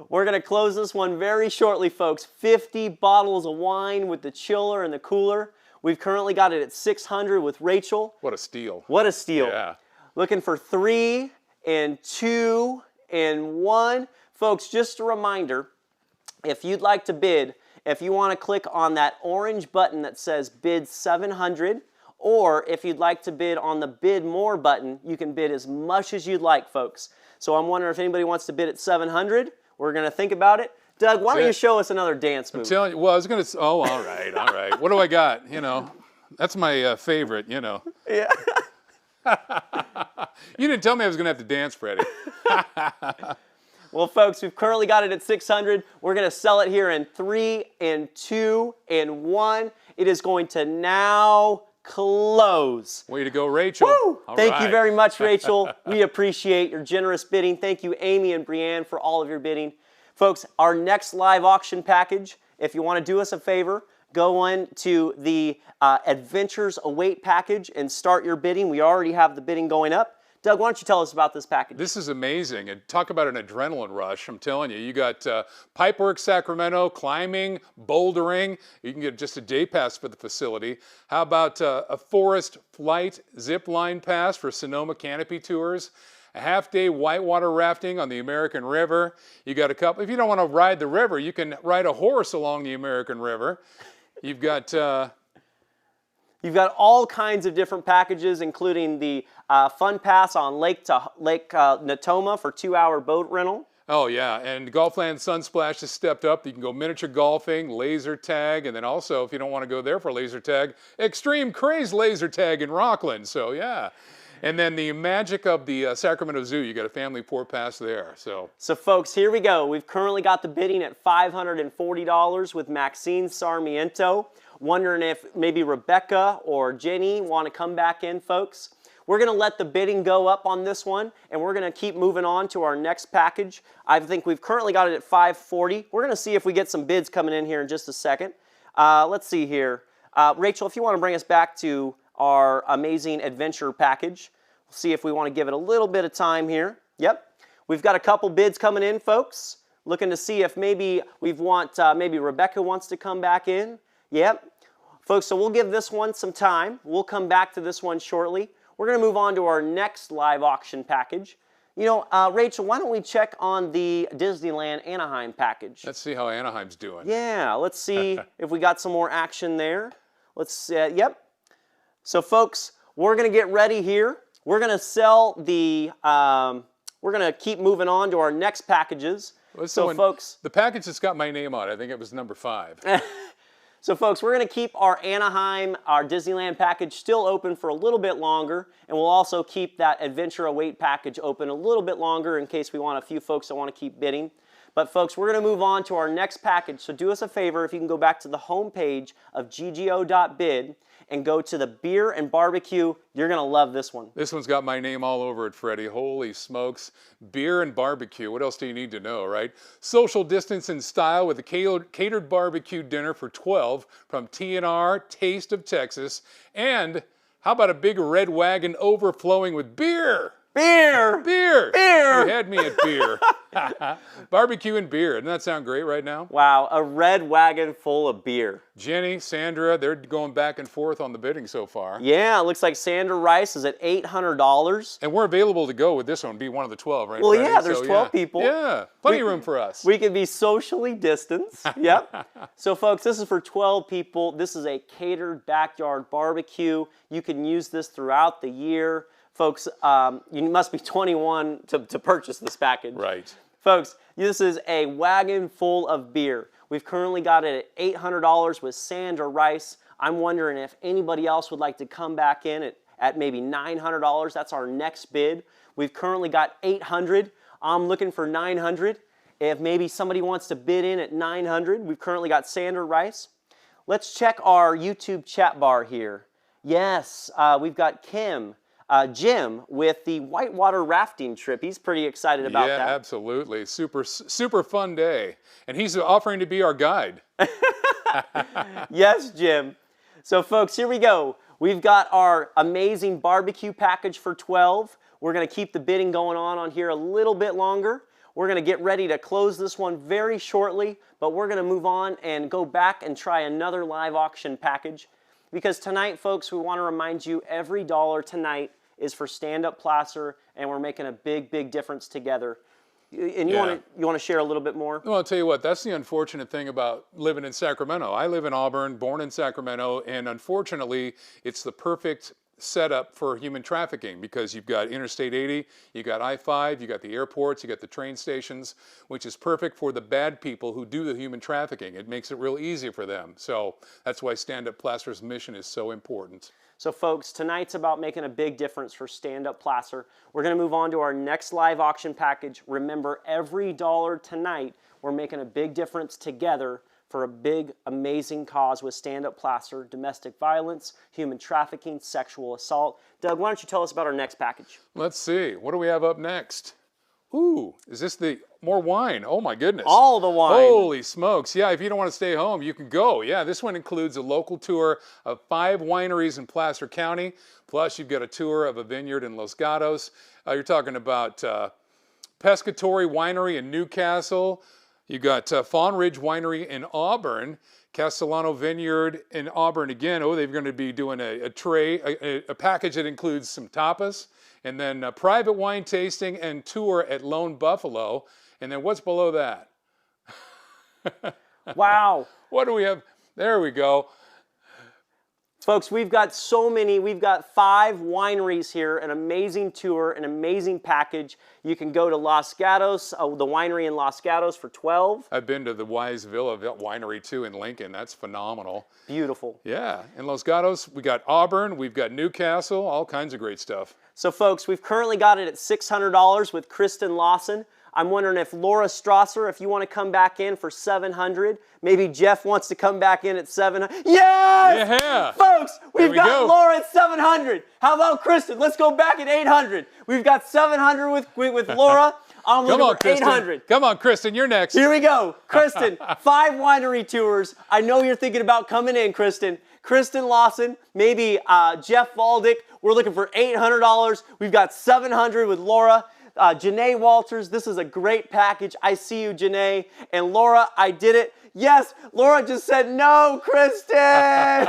We're going to close this one very shortly, folks. 50 bottles of wine with the chiller and the cooler. We've currently got it at $600 with Rachel. What a steal. What a steal. Yeah. Looking for 3 and 2 and 1. Folks, just a reminder, if you'd like to bid, if you want to click on that orange button that says bid 700, or if you'd like to bid on the bid more button, you can bid as much as you'd like, folks. So I'm wondering if anybody wants to bid at 700. We're going to think about it. Doug, why don't you show us another dance move? I'm telling you, well, I was going to, oh, all right, all right. What do I got? You know, that's my favorite, you know. Yeah. You didn't tell me I was going to have to dance, Freddie. Well, folks, we've currently got it at $600. We're going to sell it here in 3 and 2 and 1. It is going to now close. Way to go, Rachel. Woo! All Thank right. you very much, Rachel. We appreciate your generous bidding. Thank you, Amy and Brianne, for all of your bidding. Folks, our next live auction package, if you want to do us a favor, go on to the Adventures Await package and start your bidding. We already have the bidding going up. Doug, why don't you tell us about this package? This is amazing. And talk about an adrenaline rush. I'm telling you, you got Pipework Sacramento, climbing, bouldering. You can get just a day pass for the facility. How about a Forest Flight zip line pass for Sonoma Canopy Tours? A half-day whitewater rafting on the American River. You got a couple. If you don't want to ride the river, you can ride a horse along the American River. You've got all kinds of different packages, including the Fun Pass on Lake Natoma for 2-hour boat rental. Oh yeah, and Golfland Sunsplash has stepped up. You can go miniature golfing, laser tag, and then also, if you don't want to go there for laser tag, Extreme Craze laser tag in Rockland. So yeah. And then the magic of the Sacramento Zoo, you got a family port pass there. So folks, here we go. We've currently got the bidding at $540 with Maxine Sarmiento. Wondering if maybe Rebecca or Jenny want to come back in, folks. we're going to let the bidding go up on this one, and we're going to keep moving on to our next package. I think we've currently got it at $540. We're going to see if we get some bids coming in here in just a second. Let's see here. Rachel, if you want to bring us back to our amazing adventure package, we'll see if we want to give it a little bit of time here. Yep. We've got a couple bids coming in, folks. Looking to see if maybe maybe Rebecca wants to come back in. Yep. Folks, so we'll give this one some time. We'll come back to this one shortly. We're going to move on to our next live auction package. You know, Rachel, why don't we check on the Disneyland Anaheim package? Let's see how Anaheim's doing. Yeah, let's see if we got some more action there. Yep. So, folks, we're going to get ready here. We're going to sell the, we're going to keep moving on to our next packages. So, folks, the package that's got my name on it, I think it was number 5. So, folks, we're going to keep our Anaheim, our Disneyland package still open for a little bit longer, and we'll also keep that Adventure Await package open a little bit longer in case we want a few folks that want to keep bidding. But, folks, we're going to move on to our next package. So do us a favor, if you can go back to the home page of ggo.bid and go to the beer and barbecue. You're going to love this one. This one's got my name all over it, Freddie. Holy smokes. Beer and barbecue. What else do you need to know, right? Social distance and style with a catered barbecue dinner for $12 from TNR Taste of Texas. And how about a big red wagon overflowing with beer? Beer! Beer! Beer! You had me at beer. Barbecue and beer. Doesn't that sound great right now? Wow, a red wagon full of beer. Jenny, Sandra, they're going back and forth on the bidding so far. Yeah, it looks like Sandra Rice is at $800. And we're available to go with this one, be one of the 12, right? Well, Freddie? yeah, there's 12 people. Yeah, plenty of room for us. We can be socially distanced. Yep. So, folks, this is for 12 people. This is a catered backyard barbecue. You can use this throughout the year. Folks, you must be 21 to purchase this package. Right. Folks, this is a wagon full of beer. We've currently got it at $800 with Sandra Rice. I'm wondering if anybody else would like to come back in at maybe $900. That's our next bid. We've currently got $800. I'm looking for $900. If maybe somebody wants to bid in at $900, we've currently got Sandra Rice. Let's check our YouTube chat bar here. Yes, we've got Jim with the whitewater rafting trip. He's pretty excited about that. Yeah, absolutely. Super fun day. And he's offering to be our guide. Yes, Jim. So, folks, here we go. We've got our amazing barbecue package for 12. We're going to keep the bidding going on here a little bit longer. We're going to get ready to close this one very shortly, but we're going to move on and go back and try another live auction package. Because tonight, folks, we want to remind you every dollar tonight is for Stand Up Placer, and we're making a big, big difference together. And you want to share a little bit more? Well, I'll tell you what, that's the unfortunate thing about living in Sacramento. I live in Auburn, born in Sacramento, and unfortunately, it's the perfect setup for human trafficking because you've got Interstate 80, you got I-5, you got the airports, you got the train stations, which is perfect for the bad people who do the human trafficking. It makes it real easy for them. So that's why Stand Up Placer's mission is so important. So, folks, tonight's about making a big difference for Stand Up Placer. We're going to move on to our next live auction package. Remember, every dollar tonight, we're making a big difference together for a big, amazing cause with Stand Up Placer, domestic violence, human trafficking, sexual assault. Doug, why don't you tell us about our next package? Let's see. What do we have up next? Ooh, is this the more wine? Oh my goodness. All the wine. Holy smokes. Yeah, if you don't want to stay home, you can go. Yeah, this one includes a local tour of 5 wineries in Placer County. Plus, you've got a tour of a vineyard in Los Gatos. You're talking about Pescatore Winery in Newcastle. You got Fawn Ridge Winery in Auburn. Castellano Vineyard in Auburn again. Oh, they're going to be doing a package that includes some tapas. And then a private wine tasting and tour at Lone Buffalo. And then what's below that? Wow. What do we have? There we go. Folks, we've got 5 wineries here, an amazing tour, an amazing package. You can go to Los Gatos, the winery in Los Gatos for $12. I've been to the Wise Villa Winery too in Lincoln. That's phenomenal. Beautiful. Yeah, in Los Gatos, we got Auburn, we've got Newcastle, all kinds of great stuff. So, folks, we've currently got it at $600 with Kristen Lawson. I'm wondering if Laura Strasser, if you want to come back in for 700. Maybe Jeff wants to come back in at 700. Yes! Yeah! Folks, we've got go. Laura at 700. How about Kristen? Let's go back at 800. We've got 700 with Laura. I'm Come looking on, for Kristen. 800. Come on, Kristen, you're next. Here we go. Kristen, 5 winery tours. I know you're thinking about coming in, Kristen. Kristen Lawson, maybe Jeff Valdick. We're looking for $800. We've got 700 with Laura. Janae Walters, this is a great package. I see you, Janae. And Laura, I did it. Yes, Laura just said no, Kristen.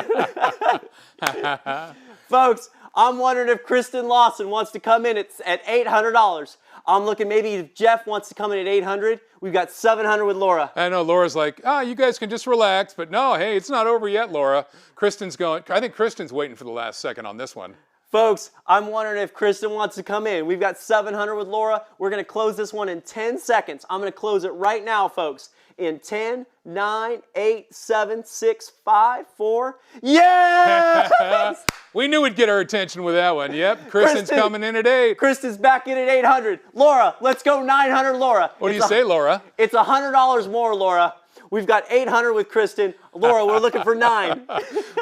Folks, I'm wondering if Kristen Lawson wants to come in at $800. I'm looking maybe if Jeff wants to come in at 800. We've got 700 with Laura. I know Laura's like, you guys can just relax. But no, hey, it's not over yet, Laura. Kristen's going. I think Kristen's waiting for the last second on this one. Folks, I'm wondering if Kristen wants to come in. We've got 700 with Laura. We're going to close this one in 10 seconds. I'm going to close it right now, folks. In 10, 9, 8, 7, 6, 5, 4. Yes! We knew we'd get our attention with that one. Yep, Kristen's coming in at 8. Kristen's back in at 800. Laura, let's go 900, Laura. What do you say, Laura? It's $100 more, Laura. We've got 800 with Kristen. Laura, we're looking for 9.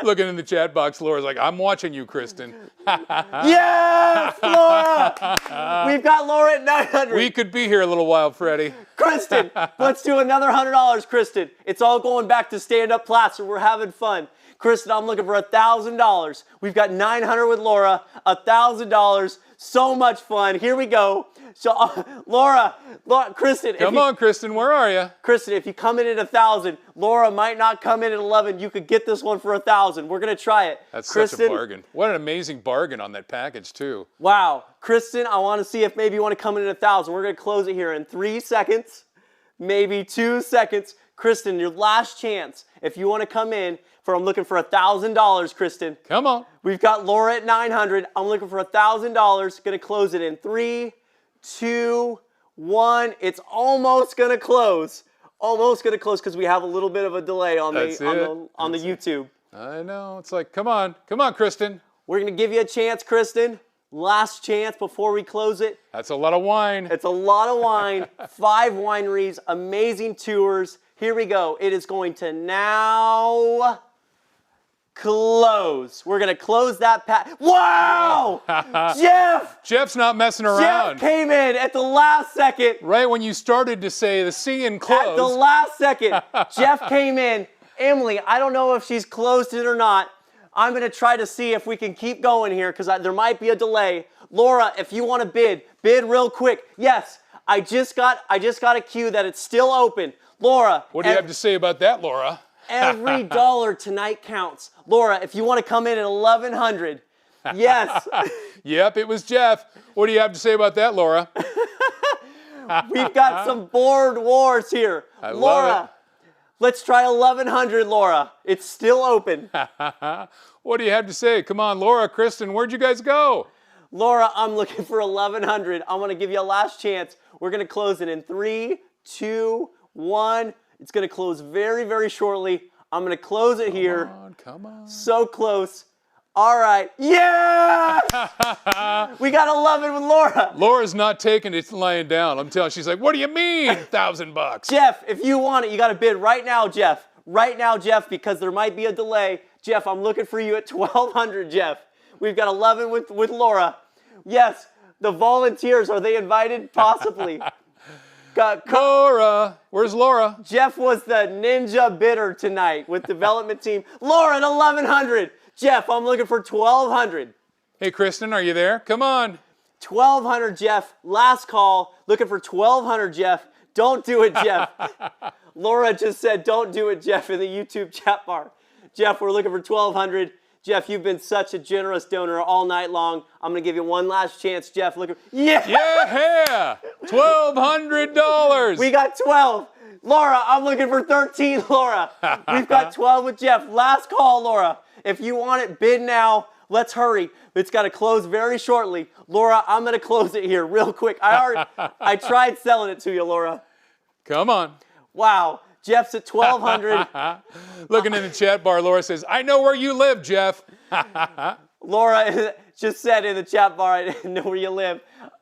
Looking in the chat box, Laura's like, I'm watching you, Kristen. Yes, Laura! We've got Laura at 900. We could be here a little while, Freddie. Kristen, let's do another $100, Kristen. It's all going back to stand-up plaster. We're having fun. Kristen, I'm looking for $1,000. We've got 900 with Laura, $1,000. So much fun. Here we go. So, Laura, Kristen. Come on, Kristen, where are you? Kristen, if you come in at 1,000, Laura might not come in at 11. You could get this one for 1,000. We're gonna try it. That's Kristen, such a bargain. What an amazing bargain on that package, too. Wow, Kristen, I want to see if maybe you want to come in at 1,000. We're gonna close it here in 3 seconds, maybe 2 seconds. Kristen, your last chance. If you want to come in I'm looking for $1,000, Kristen. Come on. We've got Laura at 900. I'm looking for $1,000. Gonna close it in 3, 2, 1. It's almost gonna close. Almost gonna close because we have a little bit of a delay on the YouTube. I know. It's like, come on, Kristen. We're gonna give you a chance, Kristen. Last chance before we close it. That's a lot of wine. It's a lot of wine. 5 wineries, amazing tours. Here we go. It is going to now close. We're going to close that Wow! Jeff! Jeff's not messing around. Jeff came in at the last second. Right when you started to say the C and close. At the last second, Jeff came in. Emily, I don't know if she's closed it or not. I'm going to try to see if we can keep going here because there might be a delay. Laura, if you want to bid real quick. Yes, I just got a cue that it's still open. Laura. What do you have to say about that, Laura? Every dollar tonight counts. Laura, if you want to come in at 1,100. Yes. Yep, it was Jeff. What do you have to say about that, Laura? We've got some board wars here. I Laura, love it. Let's try 1,100, Laura. It's still open. What do you have to say? Come on, Laura, Kristen, where'd you guys go? Laura, I'm looking for 1,100. I'm going to give you a last chance. We're going to close it in 3, 2, 1. It's going to close very, very shortly. I'm going to close it here. Come on. So close. All right. Yeah! We got 11 with Laura. Laura's not taking it lying down. I'm telling you, she's like, what do you mean, $1,000? Jeff, if you want it, you got to bid right now, Jeff. Right now, Jeff, because there might be a delay. Jeff, I'm looking for you at 1,200, Jeff. We've got 11 with Laura. Yes, the volunteers, are they invited? Possibly. Laura, where's Laura? Jeff was the ninja bidder tonight with development team. Laura at 1,100. Jeff, I'm looking for 1,200. Hey, Kristen, are you there? Come on. 1,200, Jeff. Last call. Looking for 1,200, Jeff. Don't do it, Jeff. Laura just said, don't do it, Jeff, in the YouTube chat bar. Jeff, we're looking for 1,200. Jeff, you've been such a generous donor all night long. I'm going to give you one last chance, Jeff. Yeah! $1,200. We got 12. Laura, I'm looking for 13, Laura. We've got 12 with Jeff. Last call, Laura. If you want it, bid now. Let's hurry. It's got to close very shortly. Laura, I'm going to close it here real quick. I tried selling it to you, Laura. Come on. Wow. Jeff's at 1,200. Looking in the chat bar, Laura says, I know where you live, Jeff. Laura just said in the chat bar, I didn't know where you live.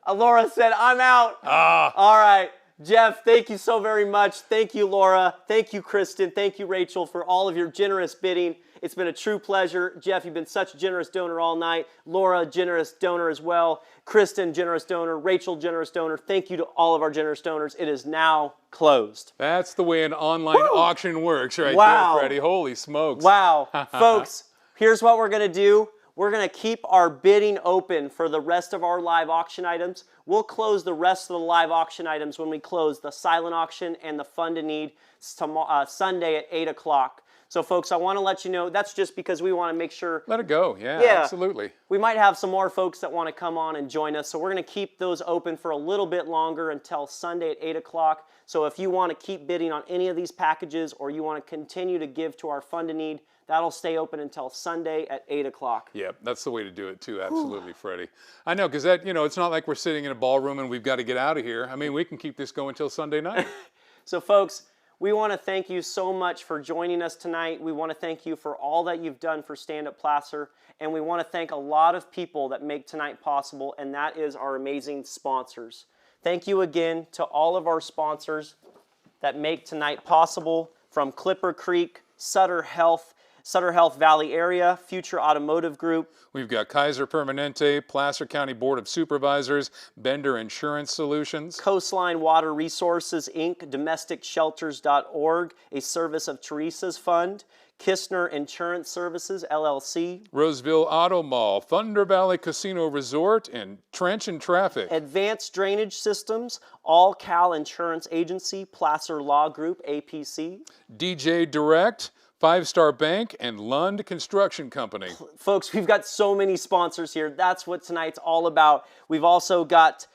Laura said, I'm out. All right. Jeff, thank you so very much. Thank you, Laura. Thank you, Kristen. Thank you, Rachel, for all of your generous bidding. It's been a true pleasure. Jeff, you've been such a generous donor all night. Laura, generous donor as well. Kristen, generous donor. Rachel, generous donor. Thank you to all of our generous donors. It is now closed. That's the way an online auction works right there, Freddie. Holy smokes. Wow. Folks, here's what we're going to do. We're going to keep our bidding open for the rest of our live auction items. We'll close the rest of the live auction items when we close the silent auction and the Fund to Need Sunday at 8 o'clock. So, folks, I want to let you know that's just because we want to make sure. Let it go. Yeah, absolutely. We might have some more folks that want to come on and join us. So we're going to keep those open for a little bit longer until Sunday at 8 o'clock. So if you want to keep bidding on any of these packages or you want to continue to give to our Fund to Need, that'll stay open until Sunday at 8 o'clock. Yeah, that's the way to do it too. Absolutely, Freddie. I know, because that, it's not like we're sitting in a ballroom and we've got to get out of here. I mean, we can keep this going until Sunday night. So, folks, we want to thank you so much for joining us tonight. We want to thank you for all that you've done for Stand Up Placer. And we want to thank a lot of people that make tonight possible, and that is our amazing sponsors. Thank you again to all of our sponsors that make tonight possible, from Clipper Creek, Sutter Health Valley Area, Future Automotive Group. We've got Kaiser Permanente, Placer County Board of Supervisors, Bender Insurance Solutions, Coastline Water Resources, Inc., DomesticShelters.org, a service of Teresa's Fund, Kistner Insurance Services, LLC, Roseville Auto Mall, Thunder Valley Casino Resort, and Trench and Traffic. Advanced Drainage Systems, All Cal Insurance Agency, Placer Law Group, APC, DJ Direct, 5 Star Bank, and Lund Construction Company. Folks, we've got so many sponsors here. That's what tonight's all about. We've also got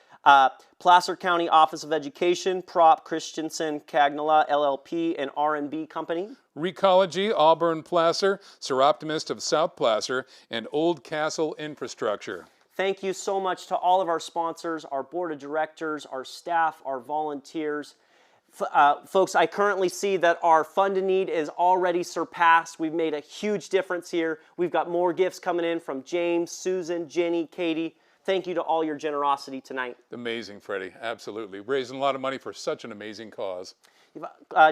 Placer County Office of Education, Prop Christensen Cagnala, LLP, and R&B Company. Recology, Auburn Placer, Seroptimist of South Placer, and Old Castle Infrastructure. Thank you so much to all of our sponsors, our board of directors, our staff, our volunteers. Folks, I currently see that our Fund to Need is already surpassed. We've made a huge difference here. We've got more gifts coming in from James, Susan, Jenny, Katie. Thank you to all your generosity tonight. Amazing, Freddie. Absolutely. Raising a lot of money for such an amazing cause.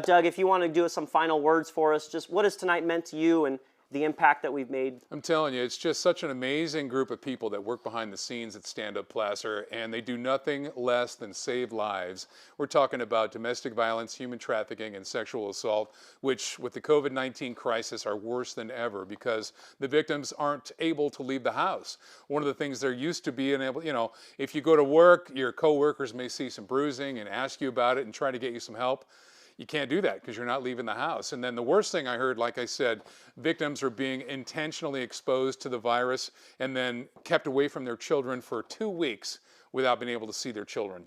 Doug, if you want to do some final words for us, just what has tonight meant to you and the impact that we've made? I'm telling you, it's just such an amazing group of people that work behind the scenes at Stand Up Placer, and they do nothing less than save lives. We're talking about domestic violence, human trafficking, and sexual assault, which with the COVID-19 crisis are worse than ever because the victims aren't able to leave the house. One of the things they're used to being able, if you go to work, your coworkers may see some bruising and ask you about it and try to get you some help. You can't do that because you're not leaving the house. And then the worst thing I heard, like I said, victims are being intentionally exposed to the virus and then kept away from their children for 2 weeks without being able to see their children,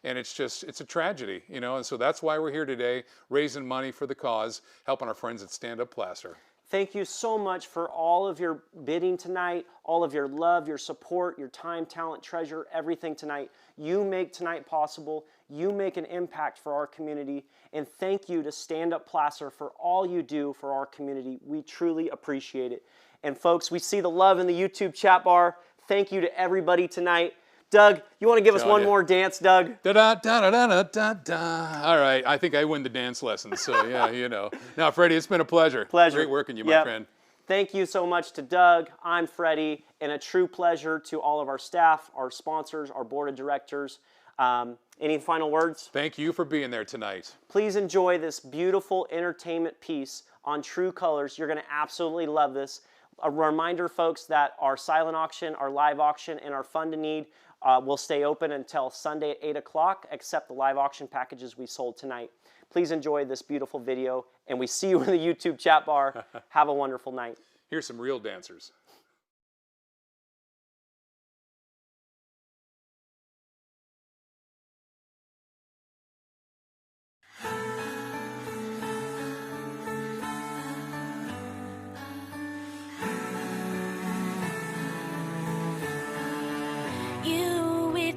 and it's a tragedy, and so that's why we're here today, raising money for the cause, helping our friends at Stand Up Placer. Thank you so much for all of your bidding tonight, all of your love, your support, your time, talent, treasure, everything tonight. You make tonight possible. You make an impact for our community. And thank you to Stand Up Placer for all you do for our community. We truly appreciate it. And folks, we see the love in the YouTube chat bar. Thank you to everybody tonight. Doug, you want to give us one more dance, Doug? Da-da-da-da-da-da-da. All right, I think I win the dance lessons, so yeah, Now, Freddie, it's been a pleasure. Great working you, my friend. Thank you so much to Doug. I'm Freddie, and a true pleasure to all of our staff, our sponsors, our board of directors. Any final words? Thank you for being there tonight. Please enjoy this beautiful entertainment piece on True Colors. You're going to absolutely love this. A reminder, folks, that our silent auction, our live auction, and our Fund to Need will stay open until Sunday at 8 o'clock, except the live auction packages we sold tonight. Please enjoy this beautiful video, and we see you in the YouTube chat bar. Have a wonderful night. Here's some real dancers.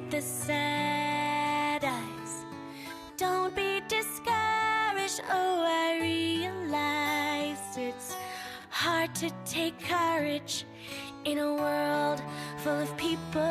The sad eyes, don't be discouraged. Oh, I realize it's hard to take courage in a world full of people